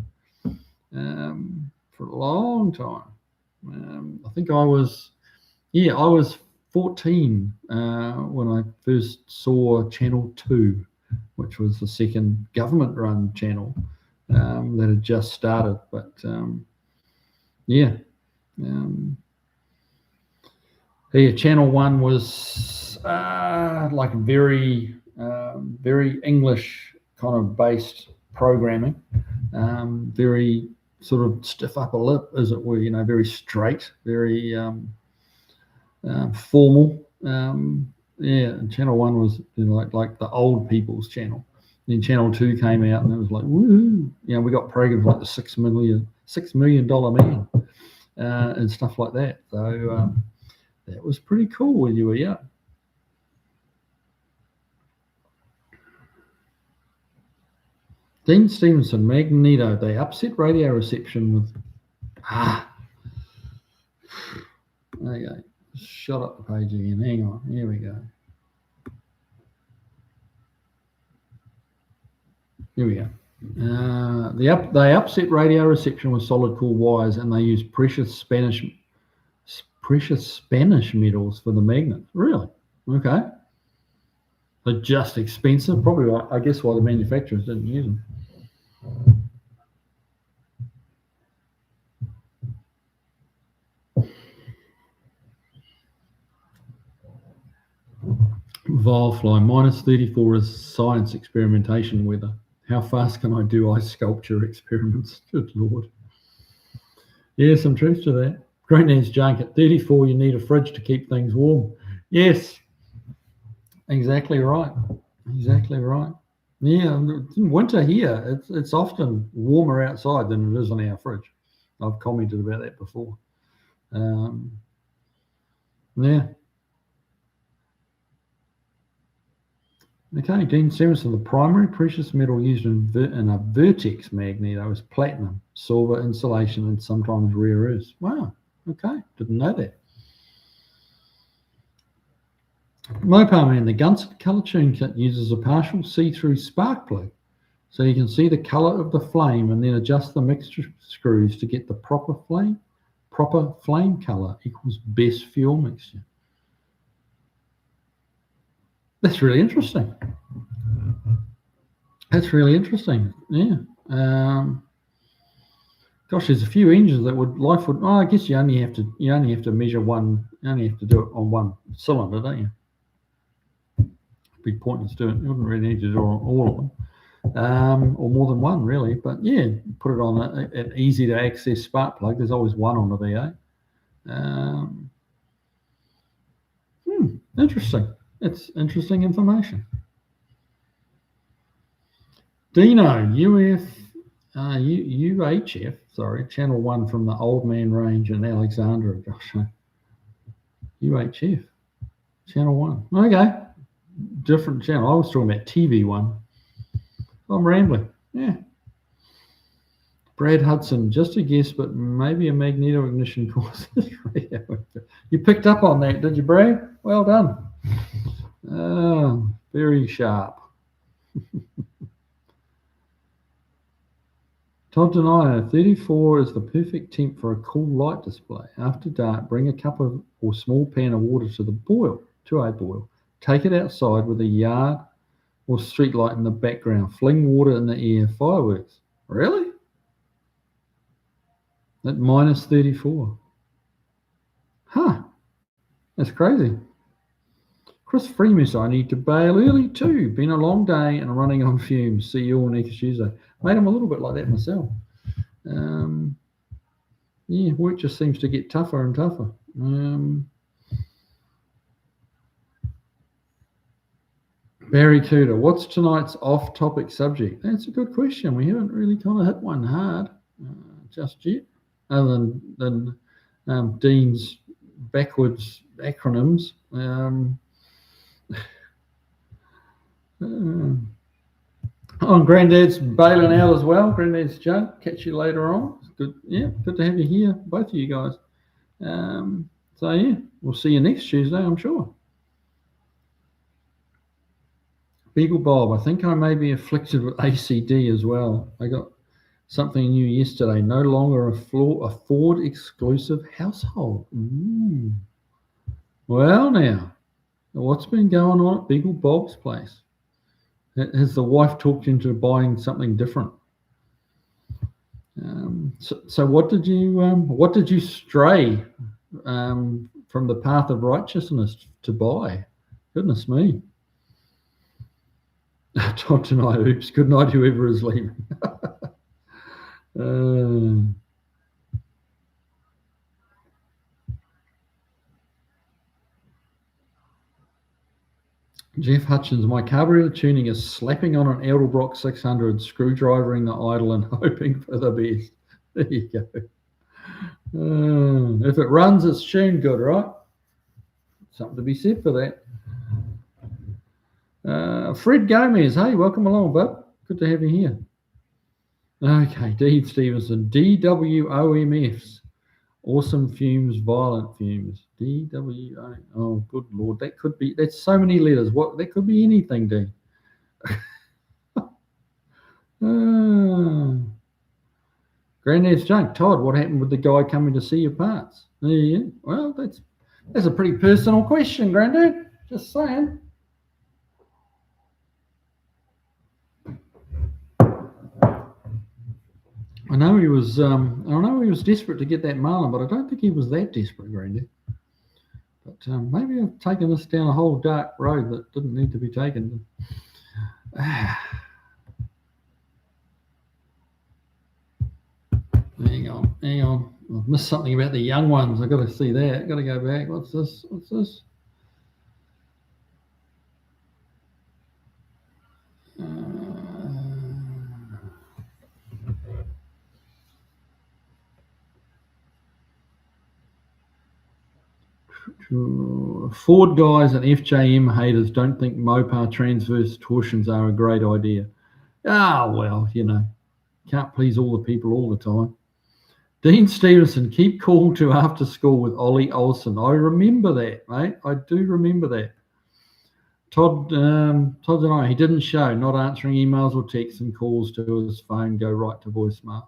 For a long time. I think I was 14 when I first saw Channel 2, which was the second government-run channel that had just started. But Channel 1 was like very English kind of based programming, very sort of stiff upper lip, as it were, very straight, very formal. And Channel 1 was like the old people's channel. Then Channel 2 came out and it was like, woohoo! We got programs like the $6 million man and stuff like that. So that was pretty cool when you were young. Dean Stevenson, Magneto, they upset radio reception with okay. Shut up the page again. Hang on. Here we go. Here we go. They upset radio reception with solid core wires, and they use precious Spanish metals for the magnets. Really? Okay. They're just expensive. Probably, I guess, why the manufacturers didn't use them. Vilefly, minus 34 is science experimentation weather. How fast can I do ice sculpture experiments? Good Lord. Yeah, some truth to that. Granddad's junk at 34, you need a fridge to keep things warm. Yes, exactly right. Exactly right. Yeah, in winter here, it's often warmer outside than it is in our fridge. I've commented about that before. Yeah. Okay, Dean Simonson, the primary precious metal used in a vertex magneto is platinum, silver, insulation, and sometimes rare earths. Wow, okay, didn't know that. Mopar Man, the Gunset Colour Tune Kit uses a partial see-through spark plug, so you can see the colour of the flame and then adjust the mixture screws to get the proper flame. Proper flame colour equals best fuel mixture. That's really interesting. That's really interesting. Yeah. Gosh, there's a few engines that would. I guess you only have to measure one. You only have to do it on one cylinder, don't you? Big pointless doing it. You wouldn't really need to do it on all of them, or more than one, really. But yeah, put it on an easy to access spark plug. There's always one on the V8. Interesting. It's interesting information. Dino, UHF, sorry, Channel 1 from the Old Man Range in Alexandra. Gosh, UHF, Channel 1. Okay, different channel. I was talking about TV1. I'm rambling. Yeah. Brad Hudson, just a guess, but maybe a magneto ignition causes radio. You picked up on that, did you, Brad? Well done. Very sharp. Todd Denier, 34 is the perfect temp for a cool light display. After dark, bring a cup of or small pan of water to a boil. Take it outside with a yard or street light in the background. Fling water in the air, fireworks. Really? At minus 34. Huh. That's crazy. Chris Freemus, I need to bail early too. Been a long day and running on fumes. See you all next Tuesday. Made him a little bit like that myself. Yeah, work just seems to get tougher and tougher. Barry Cooter, what's tonight's off-topic subject? That's a good question. We haven't really kind of hit one hard just yet, other than Dean's backwards acronyms. And Granddad's bailing out as well. Granddad's junk. Catch you later on. Good, yeah, good to have you here, both of you guys. So yeah, we'll see you next Tuesday, I'm sure. Beagle Bob, I think I may be afflicted with ACD as well. I got something new yesterday. No longer a Ford exclusive household. Ooh. Well, now, what's been going on at Beagle Bob's place? Has the wife talked you into buying something different? So what did you stray from the path of righteousness to buy? Goodness me. Todd tonight, oops, good night, whoever is leaving. Jeff Hutchins, my carburetor tuning is slapping on an Edelbrock 600, screwdrivering the idle and hoping for the best. There you go. If it runs, it's tuned good, right? Something to be said for that. Fred Gomez, hey, welcome along, bud. Good to have you here. Okay, Dean Stevenson, DWOMFs, awesome fumes, violent fumes. DWO, oh, good Lord, that's so many letters. That could be anything, Dean. Granddad's junk. Todd, what happened with the guy coming to see your parts? Yeah. Well, that's a pretty personal question, Granddad. Just saying. I know he was desperate to get that marlin, but I don't think he was that desperate, Granddad. But maybe I've taken this down a whole dark road that didn't need to be taken. Hang on. I've missed something about the young ones. I've got to see that. I've got to go back. What's this? Ford guys and FJM haters don't think Mopar transverse torsions are a great idea. Well, can't please all the people all the time. Dean Stevenson, keep cool to after school with Ollie Olsen. I remember that, mate. I do remember that. Todd and I, he didn't show, not answering emails or texts and calls to his phone go right to voicemail.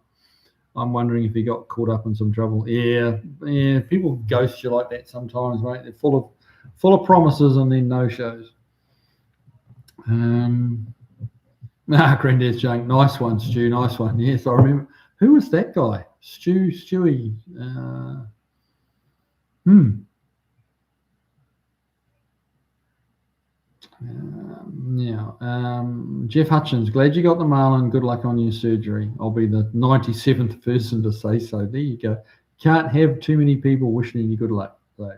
I'm wondering if he got caught up in some trouble. Yeah, people ghost you like that sometimes, mate. They're full of promises and then no shows. Granddad's junk. Nice one, Stu. Nice one. Yes, I remember. Who was that guy? Stewie. Jeff Hutchins, glad you got the marlin. Good luck on your surgery. I'll be the 97th person to say so. There you go. Can't have too many people wishing you good luck. So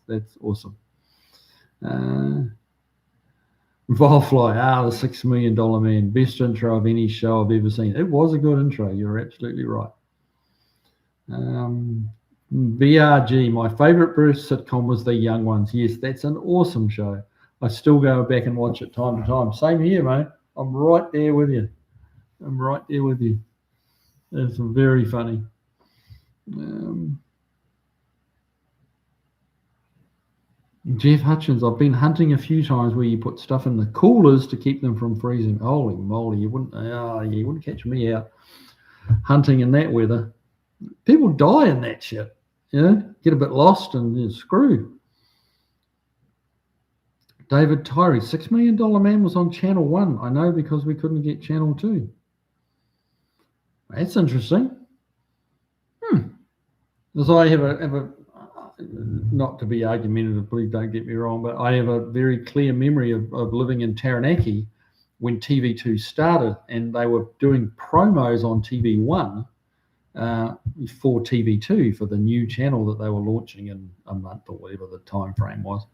that's awesome. Volfly, the $6 million man. Best intro of any show I've ever seen. It was a good intro. You're absolutely right. BRG, my favorite Bruce sitcom was The Young Ones. Yes, that's an awesome show. I still go back and watch it time to time. Same here, mate. I'm right there with you. It's very funny. Jeff Hutchins, I've been hunting a few times where you put stuff in the coolers to keep them from freezing. Holy moly, you wouldn't catch me out hunting in that weather. People die in that shit. Get a bit lost and you're screwed. David Tyree, $6 Million Man was on Channel 1. I know because we couldn't get Channel 2. That's interesting. Because I have a not to be argumentative, please don't get me wrong, but I have a very clear memory of living in Taranaki when TV2 started, and they were doing promos on TV1 for TV2 for the new channel that they were launching in a month or whatever the time frame was.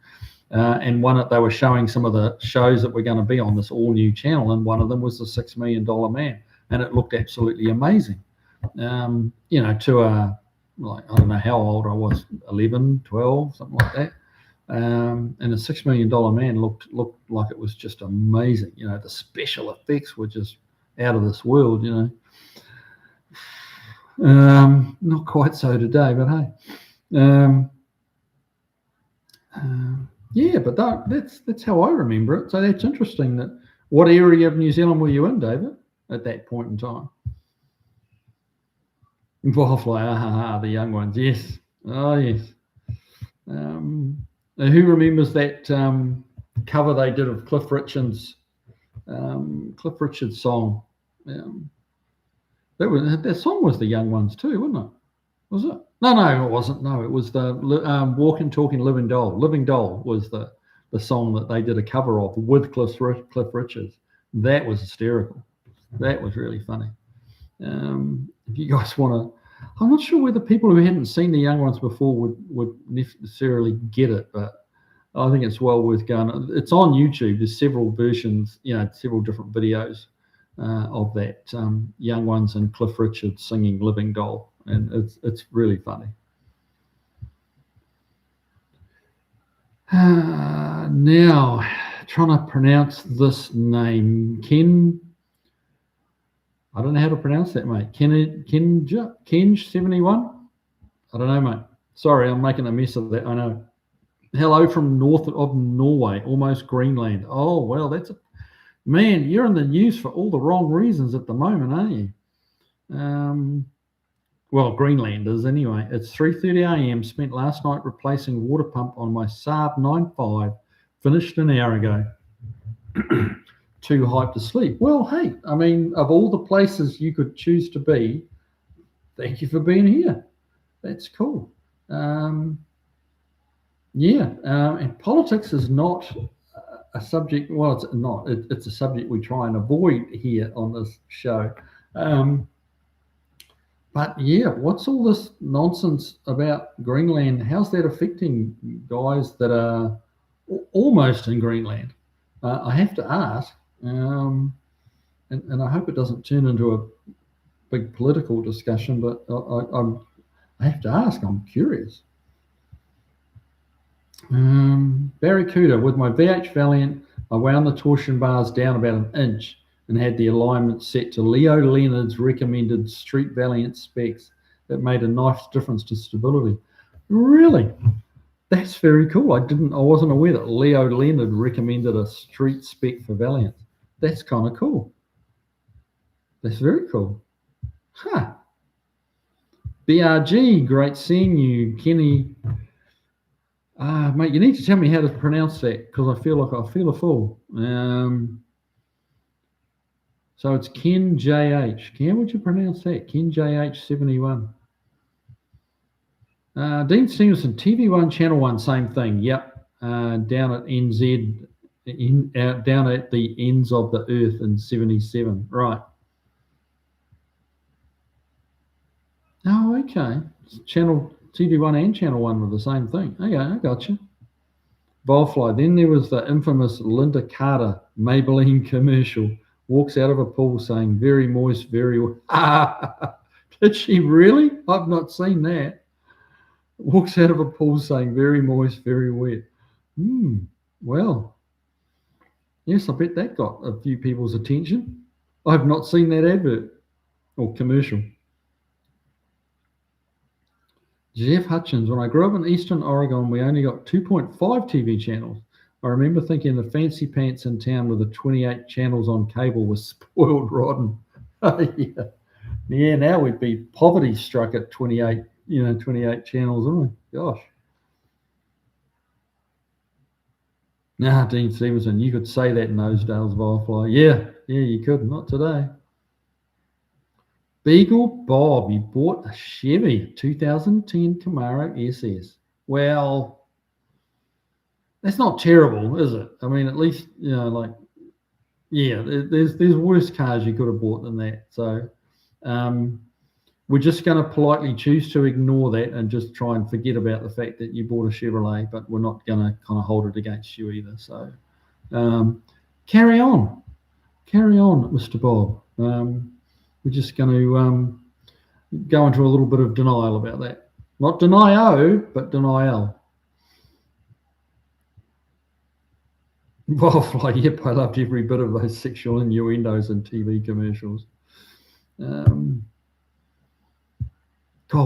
And they were showing some of the shows that were going to be on this all new channel, and one of them was the $6 Million Man, and it looked absolutely amazing. To I don't know how old I was, 11, 12, something like that. And the $6 Million Man looked like it was just amazing. The special effects were just out of this world. Not quite so today, but hey. But that's how I remember it. So that's interesting. What area of New Zealand were you in, David, at that point in time? Firefly, the young ones, yes. Oh, yes. Who remembers that cover they did of Cliff Richard's song? That song was the Young Ones too, wasn't it? Was it? No, it wasn't. No, it was the Walking, Talking, Living Doll. Living Doll was the song that they did a cover of with Cliff Richards. That was hysterical. That was really funny. If you guys want to, I'm not sure whether people who hadn't seen the Young Ones before would necessarily get it, but I think it's well worth going. It's on YouTube. There's several versions, several different videos of that Young Ones and Cliff Richard singing Living Doll, and it's really funny. Now, trying to pronounce this name, Ken. I don't know how to pronounce that, mate. Kenj71? I don't know, mate. Sorry, I'm making a mess of that. I know. Hello from north of Norway, almost Greenland. Oh, well, Man, you're in the news for all the wrong reasons at the moment, aren't you? Well, Greenlanders anyway. It's 3:30 a.m. Spent last night replacing water pump on my Saab 95. Finished an hour ago. Too hyped to sleep. Well, hey, I mean, of all the places you could choose to be, thank you for being here. That's cool. And politics is not a subject. Well, it's not. It's a subject we try and avoid here on this show. But yeah, what's all this nonsense about Greenland? How's that affecting guys that are almost in Greenland? I have to ask, and I hope it doesn't turn into a big political discussion, but I have to ask, I'm curious. Barracuda, with my VH Valiant, I wound the torsion bars down about an inch and had the alignment set to Leo Leonard's recommended Street Valiant specs. That made a nice difference to stability. Really? That's very cool. I wasn't aware that Leo Leonard recommended a street spec for Valiant. That's kind of cool. That's very cool. Huh. BRG, great seeing you. Kenny, mate, you need to tell me how to pronounce that because I feel a fool. So it's Ken JH. How would you pronounce that? Ken JH71. Dean Stevenson, TV1, Channel 1, same thing. Yep. Down at NZ, down at the ends of the earth in 77. Right. Oh, okay. TV1 and Channel 1 were the same thing. Okay, I got you. Volfly. Then there was the infamous Linda Carter Maybelline commercial. Walks out of a pool saying, very moist, very wet. Did she really? I've not seen that. Walks out of a pool saying, very moist, very wet. Well, yes, I bet that got a few people's attention. I've not seen that advert or commercial. Jeff Hutchins, when I grew up in Eastern Oregon, we only got 2.5 TV channels. I remember thinking the fancy pants in town with the 28 channels on cable was spoiled rotten. Yeah, now we'd be poverty struck at 28 channels, wouldn't we? Gosh. Nah, Dean Stevenson, you could say that in those days, Firefly. Yeah, you could. Not today. Beagle Bob, you bought a Chevy 2010 Camaro SS. Well, that's not terrible, is it? I mean, at least, there's worse cars you could have bought than that. So we're just going to politely choose to ignore that and just try and forget about the fact that you bought a Chevrolet, but we're not going to kind of hold it against you either. So carry on, Mr. Bob. We're just going to go into a little bit of denial about that. Not deny-o, but denial. Well, yep, I loved every bit of those sexual innuendos in TV commercials. God,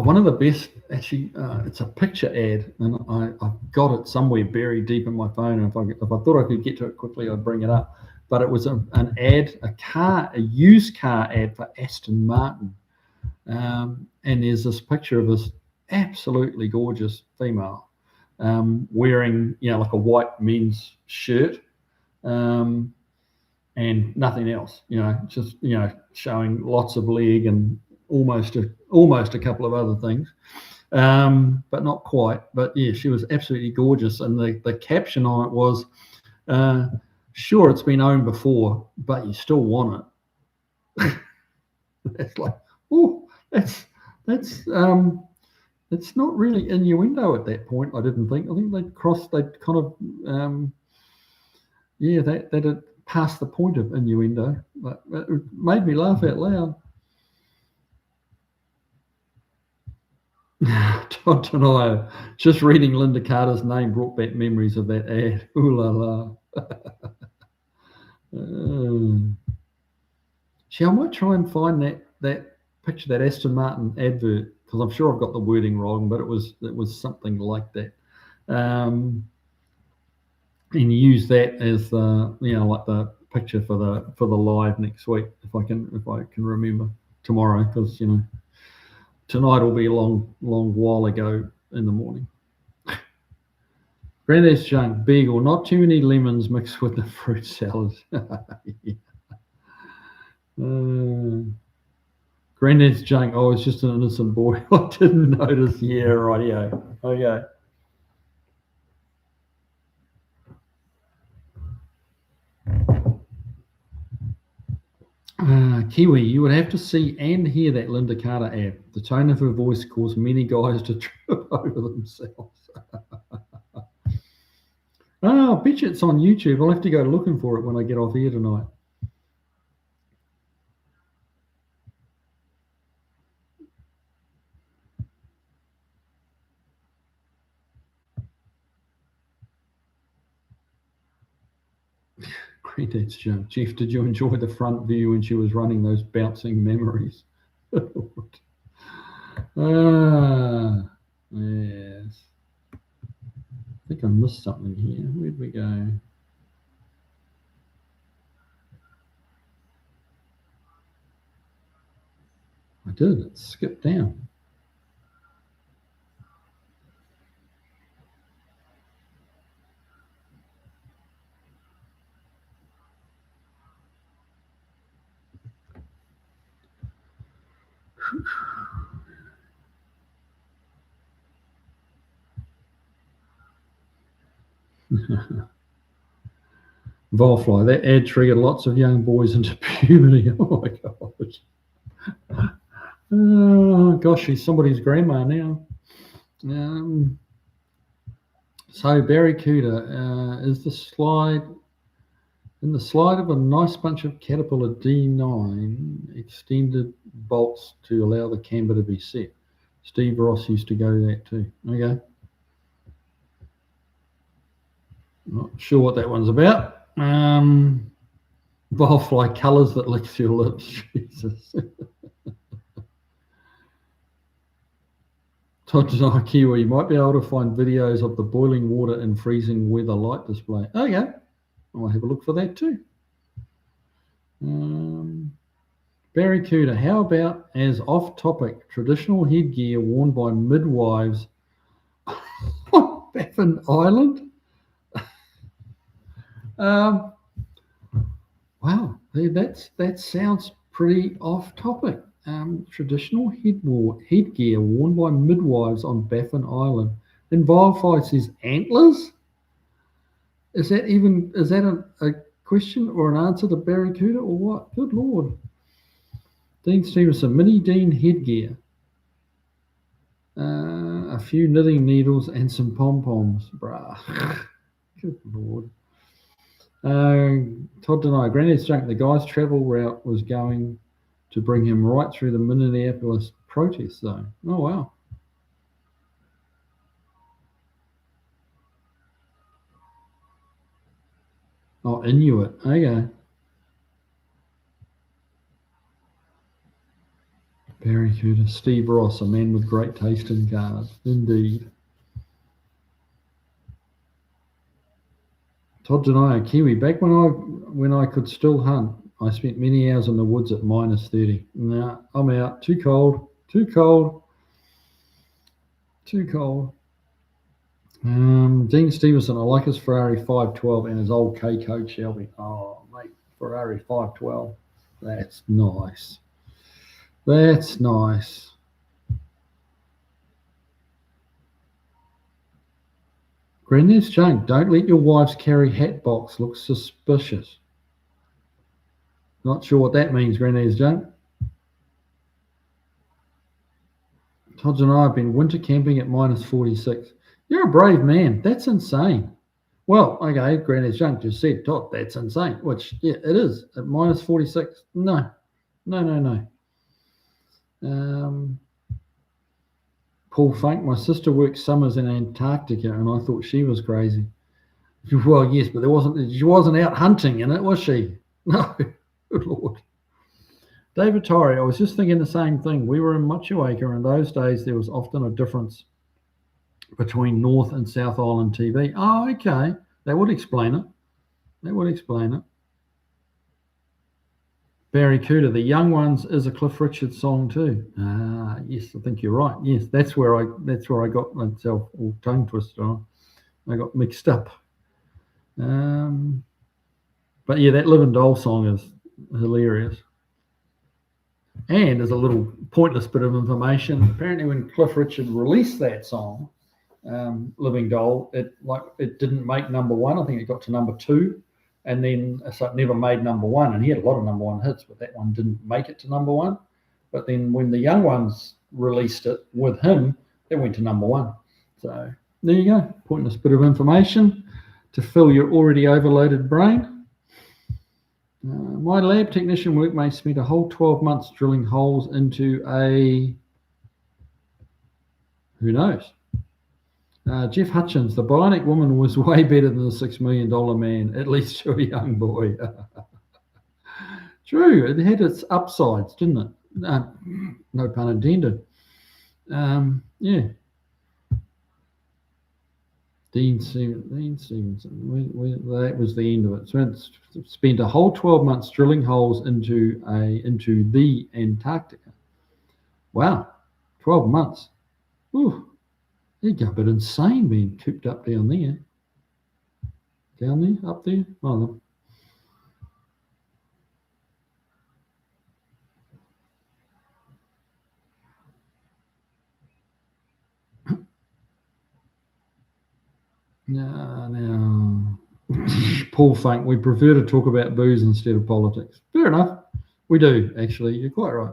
one of the best, actually, it's a picture ad, and I've got it somewhere buried deep in my phone, and if I thought I could get to it quickly, I'd bring it up. But it was an ad, a used car ad for Aston Martin. And there's this picture of this absolutely gorgeous female wearing, like a white men's shirt and nothing else, just, showing lots of leg and almost a couple of other things, but not quite. But yeah, she was absolutely gorgeous. And the caption on it was, sure, it's been owned before, but you still want it. That's like, oh, that's it's not really innuendo at that point. I didn't think. I think they'd kind of, that had passed the point of innuendo. But it made me laugh out loud. Don't deny. Just reading Linda Carter's name brought back memories of that ad. Ooh la la. I might try and find that picture, that Aston Martin advert, because I'm sure I've got the wording wrong, but it was something like that. And use that as like picture for the live next week if I can remember tomorrow, because tonight will be a long while ago in the morning. Granddad's junk, beagle, not too many lemons mixed with the fruit salad. Granddad's junk, oh, it's just an innocent boy. I didn't notice. Yeah, rightio. Okay. Kiwi, you would have to see and hear that Linda Carter app. The tone of her voice caused many guys to trip over themselves. Oh, I bet you it's on YouTube. I'll have to go looking for it when I get off here tonight. Granddad's junk. Jeff, did you enjoy the front view when she was running those bouncing memories? Yes. I think I missed something here. Where'd we go? I did. It skipped down. Volfly, that ad triggered lots of young boys into puberty. Oh my gosh. Oh gosh, she's somebody's grandma now. So Barracuda is the slide of a nice bunch of Caterpillar D9 extended bolts to allow the camber to be set. Steve Ross used to go that too. Okay. Not sure what that one's about. Bowfly colours that licks your lips. Jesus. Todd and Kiwi, you might be able to find videos of the boiling water and freezing weather light display. Okay. I'll have a look for that too. Barracuda, how about as off topic, traditional headgear worn by midwives on Baffin Island? Wow, that sounds pretty off topic. Traditional headgear worn by midwives on Baffin Island. And Wildfire says antlers? Is that a question or an answer to Barracuda or what? Good Lord. Dean Stevenson, mini Dean headgear. A few knitting needles and some pom-poms. Bruh. Good Lord. Todd Denai, Granddad's junk, the guy's travel route was going to bring him right through the Minneapolis protest zone. Oh, wow. Oh, Inuit. Okay. Barracuda. Steve Ross, a man with great taste in cards. Indeed. Todd Denai, Kiwi. Back when I could still hunt, I spent many hours in the woods at minus 30. Nah, I'm out. Too cold. Too cold. Too cold. Dean Stevenson, I like his Ferrari 512 and his old K Code Shelby. Oh, mate, Ferrari 512. That's nice. That's nice. Granddad's junk, don't let your wives carry hat box. Looks suspicious. Not sure what that means, Granddad's junk. Todd and I have been winter camping at minus 46. You're a brave man. That's insane. Well, okay, Granddad's junk just said, Todd, that's insane. Which, yeah, it is. At minus 46. No. Paul Funk, my sister works summers in Antarctica, and I thought she was crazy. Well, yes, but she wasn't out hunting in it, was she? No. Good Lord. David Torrey, I was just thinking the same thing. We were in Motueka, and those days there was often a difference between North and South Island TV. Oh, okay. That would explain it. Barracuda, The Young Ones is a Cliff Richard song too. Ah, yes, I think you're right. Yes, that's where I got myself all tongue twisted on. I got mixed up. Um, but yeah, that Live and Dole song is hilarious. And as a little pointless bit of information, apparently when Cliff Richard released that song, Living Doll, it didn't make number one. I think it got to number two, and then so it never made number one. And he had a lot of number one hits, but that one didn't make it to number one. But then when the Young Ones released it with him, it went to number one. So there you go, pointless bit of information to fill your already overloaded brain. My lab technician workmate spent a whole 12 months drilling holes into a, who knows? Jeff Hutchins, the Bionic Woman was way better than the $6 million man, at least to a young boy. True, it had its upsides, didn't it? No pun intended. Yeah. Dean Stevenson. That was the end of it. So it's spent a whole 12 months drilling holes into the Antarctica. Wow, 12 months. Ooh. You go a bit insane being cooped up down there. Down there? Up there? Oh, no. Paul Funk, we prefer to talk about booze instead of politics. Fair enough. We do, actually. You're quite right.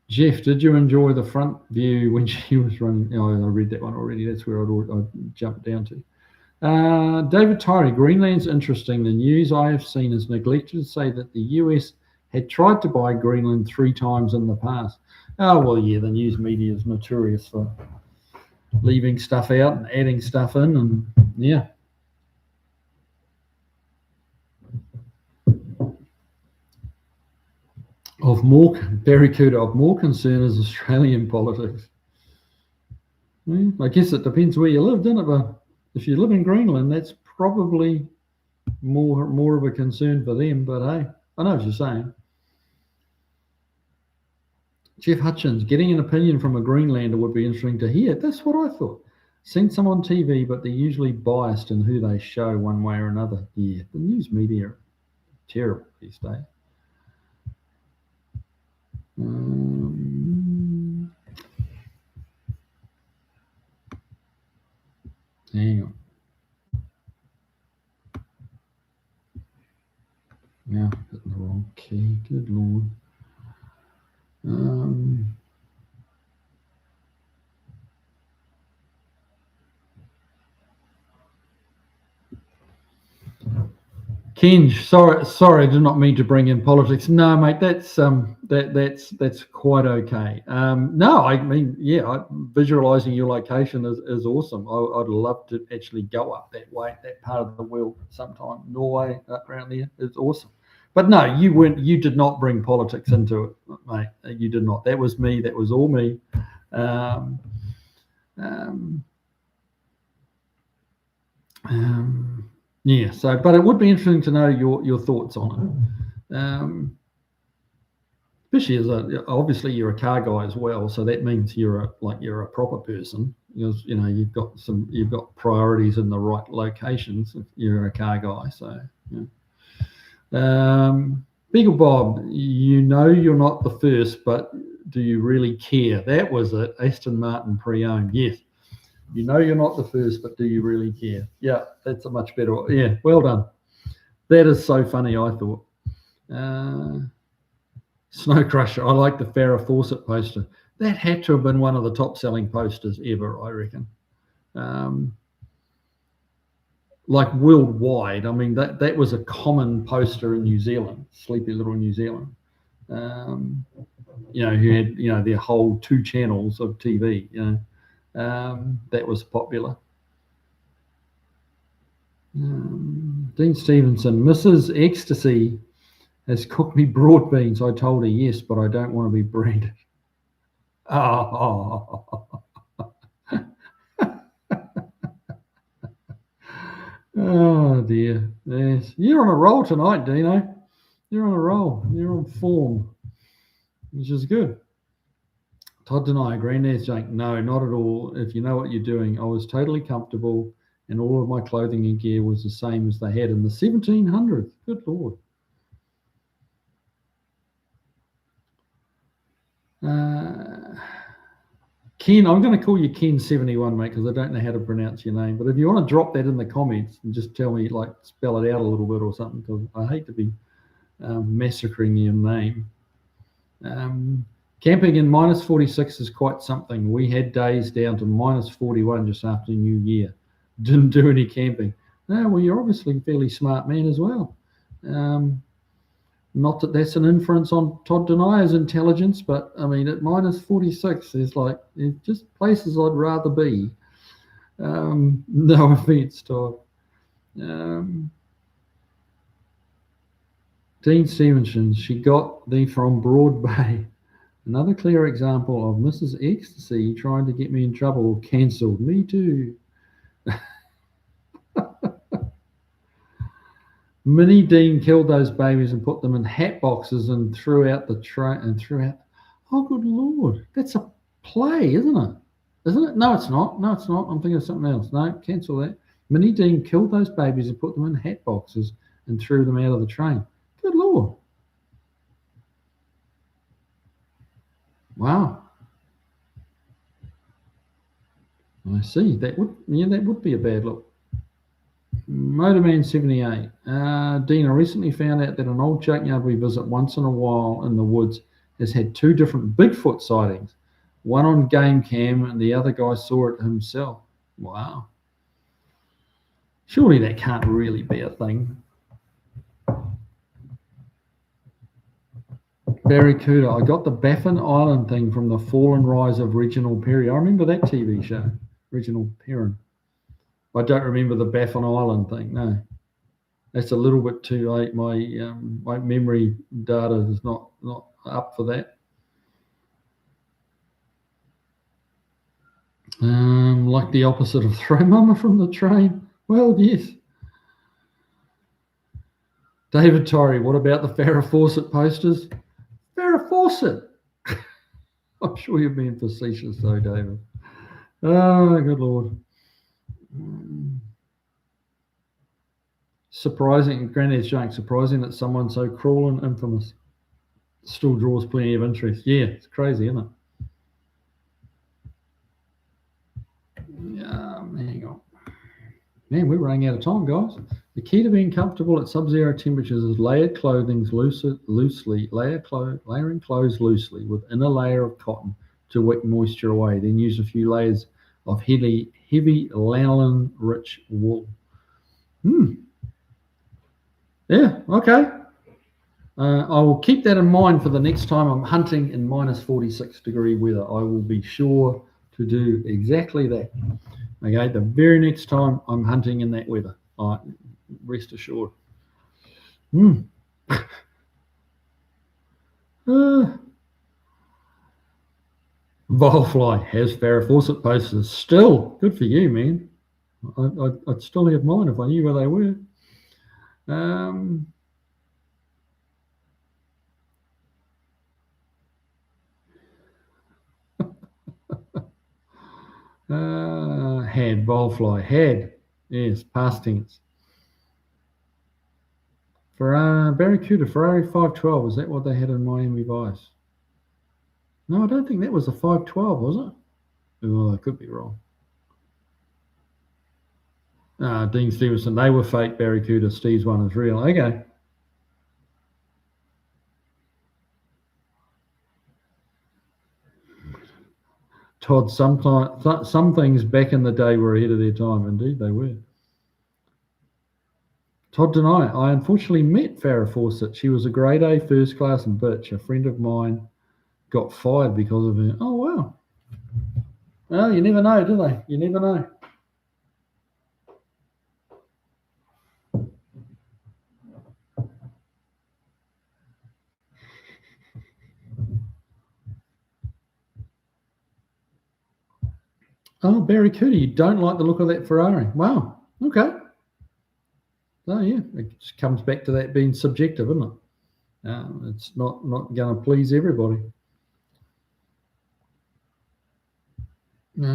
Jeff, did you enjoy the front view when she was running? Oh, I read that one already. That's where I jumped down to. David Tyree, Greenland's interesting. The news I have seen is neglected to say that the US had tried to buy Greenland 3 times in the past. Oh, well, yeah, the news media is notorious for leaving stuff out and adding stuff in, and yeah. Barracuda, of more concern is Australian politics. I guess it depends where you live, doesn't it? But if you live in Greenland, that's probably more of a concern for them. But hey, I know what you're saying. Jeff Hutchins, getting an opinion from a Greenlander would be interesting to hear. That's what I thought. Seen some on TV, but they're usually biased in who they show one way or another. Yeah, the news media are terrible these days. Hang on. Now, hitting the wrong key. Good Lord. Kenj, sorry, I did not mean to bring in politics. No, mate, that's quite okay. No, I mean, yeah, visualizing your location is awesome. I'd love to actually go up that way, that part of the world sometime. Norway, up around there, it's awesome. But no, you did not bring politics into it, mate. You did not. That was me. That was all me. Yeah, so, but it would be interesting to know your thoughts on it. Especially obviously you're a car guy as well, so that means you're a proper person. Because, you've got priorities in the right locations if you're a car guy. So, Beagle Bob, you're not the first, but do you really care? That was it. Aston Martin pre-owned. Yes. You're not the first, but do you really care? Yeah, that's a much better. Yeah, well done. That is so funny, I thought. Snow Crusher, I like the Farrah Fawcett poster. That had to have been one of the top-selling posters ever, I reckon. Like worldwide, I mean, that was a common poster in New Zealand, sleepy little New Zealand. Who had, their whole 2 channels of TV, that was popular. Dean Stevenson, Mrs. Ecstasy has cooked me broad beans. I told her yes, but I don't want to be branded. Oh Oh dear. Yes. You're on a roll tonight, Dino. You're on a roll. You're on form, which is good. Todd Denai, Granddad's joke. No, not at all. If you know what you're doing, I was totally comfortable, and all of my clothing and gear was the same as they had in the 1700s. Good Lord. Ken, I'm going to call you Ken71, mate, because I don't know how to pronounce your name. But if you want to drop that in the comments and just tell me, like, spell it out a little bit or something, because I hate to be massacring your name. Camping in minus 46 is quite something. We had days down to minus 41 just after New Year. Didn't do any camping. No, well, you're obviously a fairly smart man as well. Not that that's an inference on Todd Denaya's intelligence, but I mean, at minus 46, there's just places I'd rather be. No offense, Todd. Dean Stevenson, she got thee from Broad Bay. Another clear example of Mrs. Ecstasy trying to get me in trouble. Cancelled. Me too. Minnie Dean killed those babies and put them in hat boxes and threw out the tray and threw out. Oh, good Lord. That's a play, isn't it? Isn't it? No, it's not. No, it's not. I'm thinking of something else. No, cancel that. Minnie Dean killed those babies and put them in hat boxes and threw them out of the train. Good Lord. Wow. I see. That would be a bad look. Motorman 78. Dean, I recently found out that an old junkyard we visit once in a while in the woods has had two different Bigfoot sightings. One on game cam and the other guy saw it himself. Wow. Surely that can't really be a thing. Barracuda. I got the Baffin Island thing from the Fall and Rise of Reginald Perry. I remember that TV show, Reginald Perrin. I don't remember the Baffin Island thing. No, that's a little bit too late. My memory data is not up for that. Like the opposite of throw mama from the train. Well, yes. David Torrey, what about the Farrah Fawcett posters? Farrah Fawcett. I'm sure you're being facetious though, David. Oh, good Lord. Surprising, Granddad's joke, surprising that someone so cruel and infamous still draws plenty of interest. Yeah, it's crazy, isn't it? Hang on. Man, we're running out of time, guys. The key to being comfortable at sub-zero temperatures is layering clothes loosely with inner layer of cotton to wick moisture away. Then use a few layers of heavy lanolin-rich wool. Yeah, okay. I will keep that in mind for the next time I'm hunting in minus 46 degree weather. I will be sure to do exactly that. Okay, the very next time I'm hunting in that weather. Rest assured. Volfly has Farrah Fawcett posters. Still, good for you, man. I'd still have mine if I knew where they were. Had Volfly. Had. Yes, past tense. Barracuda, Ferrari 512. Is that what they had in Miami Vice? No, I don't think that was a 512, was it? Oh, I could be wrong. Dean Stevenson, they were fake Barracuda. Steve's one is real. Okay. Todd, some things back in the day were ahead of their time. Indeed, they were. Todd Denai, I unfortunately met Farrah Fawcett. She was a grade A first class bitch. A friend of mine got fired because of her. Oh, wow. Well, you never know, do they? You never know. Oh, Barracuda, you don't like the look of that Ferrari. Wow. Okay. So yeah, it just comes back to that being subjective, isn't it? It's not going to please everybody. B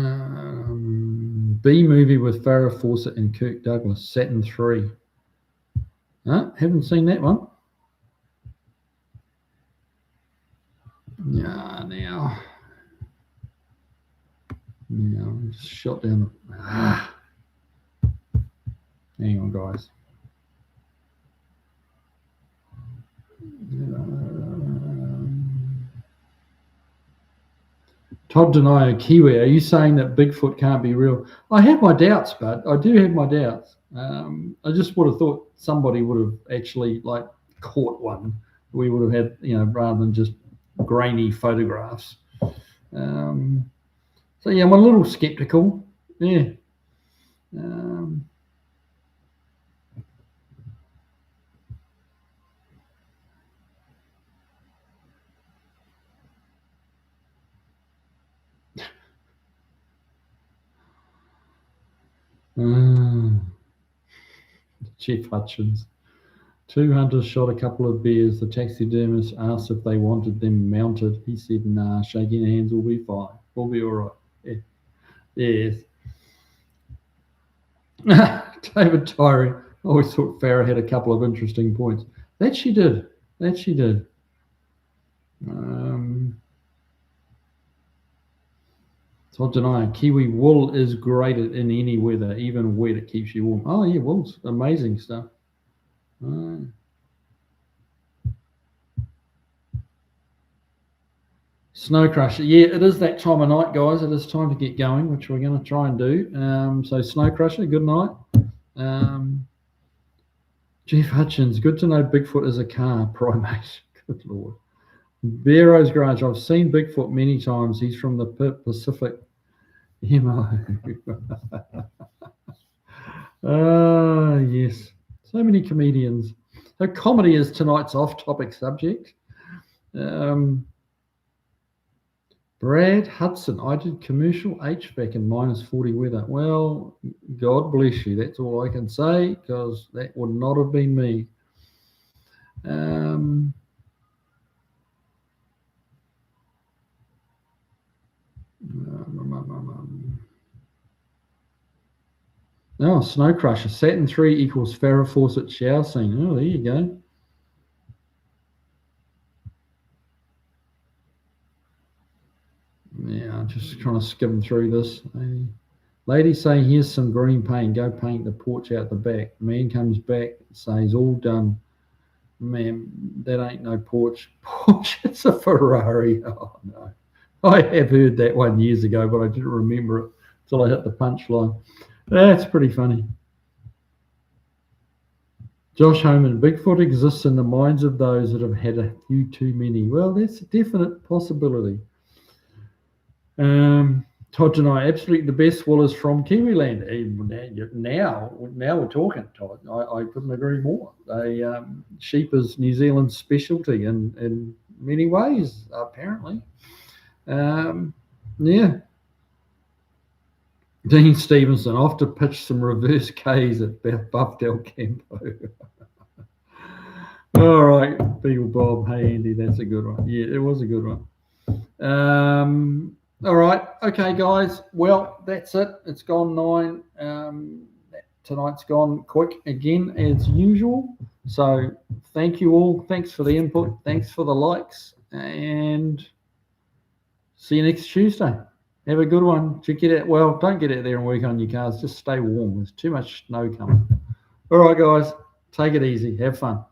movie with Farrah Fawcett and Kirk Douglas, Saturn 3. Haven't seen that one. Yeah, now just shot down. Hang on, guys. Todd Denier, Kiwi, are you saying that Bigfoot can't be real? I have my doubts, but I do have my doubts. I just would have thought somebody would have actually like caught one. We would have had, rather than just grainy photographs. So yeah, I'm a little skeptical. Yeah. Jeff Hutchins. 2 hunters shot a couple of bears. The taxidermist asked if they wanted them mounted. He said, nah, shaking hands will be fine. We'll be all right. Yeah. Yes. David Tyree. I always thought Farrah had a couple of interesting points. That she did. Todd Denier, Kiwi wool is great in any weather, even wet, it keeps you warm. Oh, yeah, wool's amazing stuff. Snow Crusher. Yeah, it is that time of night, guys. It is time to get going, which we're going to try and do. So Snow Crusher, good night. Jeff Hutchins, good to know Bigfoot is a car primate. Good Lord. Vero's Garage, I've seen Bigfoot many times. He's from the Pacific. Yes. So many comedians. So comedy is tonight's off-topic subject. Brad Hudson, I did commercial HVAC in -40 weather. Well, God bless you. That's all I can say, because that would not have been me. Oh, Snow Crusher. Saturn 3 equals Farrah Fawcett shower scene. Oh, there you go. Yeah, I'm just trying to skim through this. Lady saying, here's some green paint. Go paint the porch out the back. Man comes back, says, all done. Man, that ain't no porch. Porch, it's a Ferrari. Oh, no. I have heard that one years ago, but I didn't remember it until I hit the punchline. That's pretty funny. Josh Homan, Bigfoot exists in the minds of those that have had a few too many. Well, that's a definite possibility. Todd and I, absolutely the best wool is from Kiwiland. Now we're talking, Todd. I couldn't agree more. Sheep is New Zealand's specialty in many ways, apparently. Yeah. Dean Stevenson, off to pitch some reverse Ks at Buff Del Campo. All right, Beagle Bob. Hey, Andy, that's a good one. Yeah, it was a good one. All right. Okay, guys. Well, that's it. It's gone 9. Tonight's gone quick again, as usual. So thank you all. Thanks for the input. Thanks for the likes. And see you next Tuesday. Have a good one. Get out. Well, don't get out there and work on your cars. Just stay warm. There's too much snow coming. All right, guys. Take it easy. Have fun.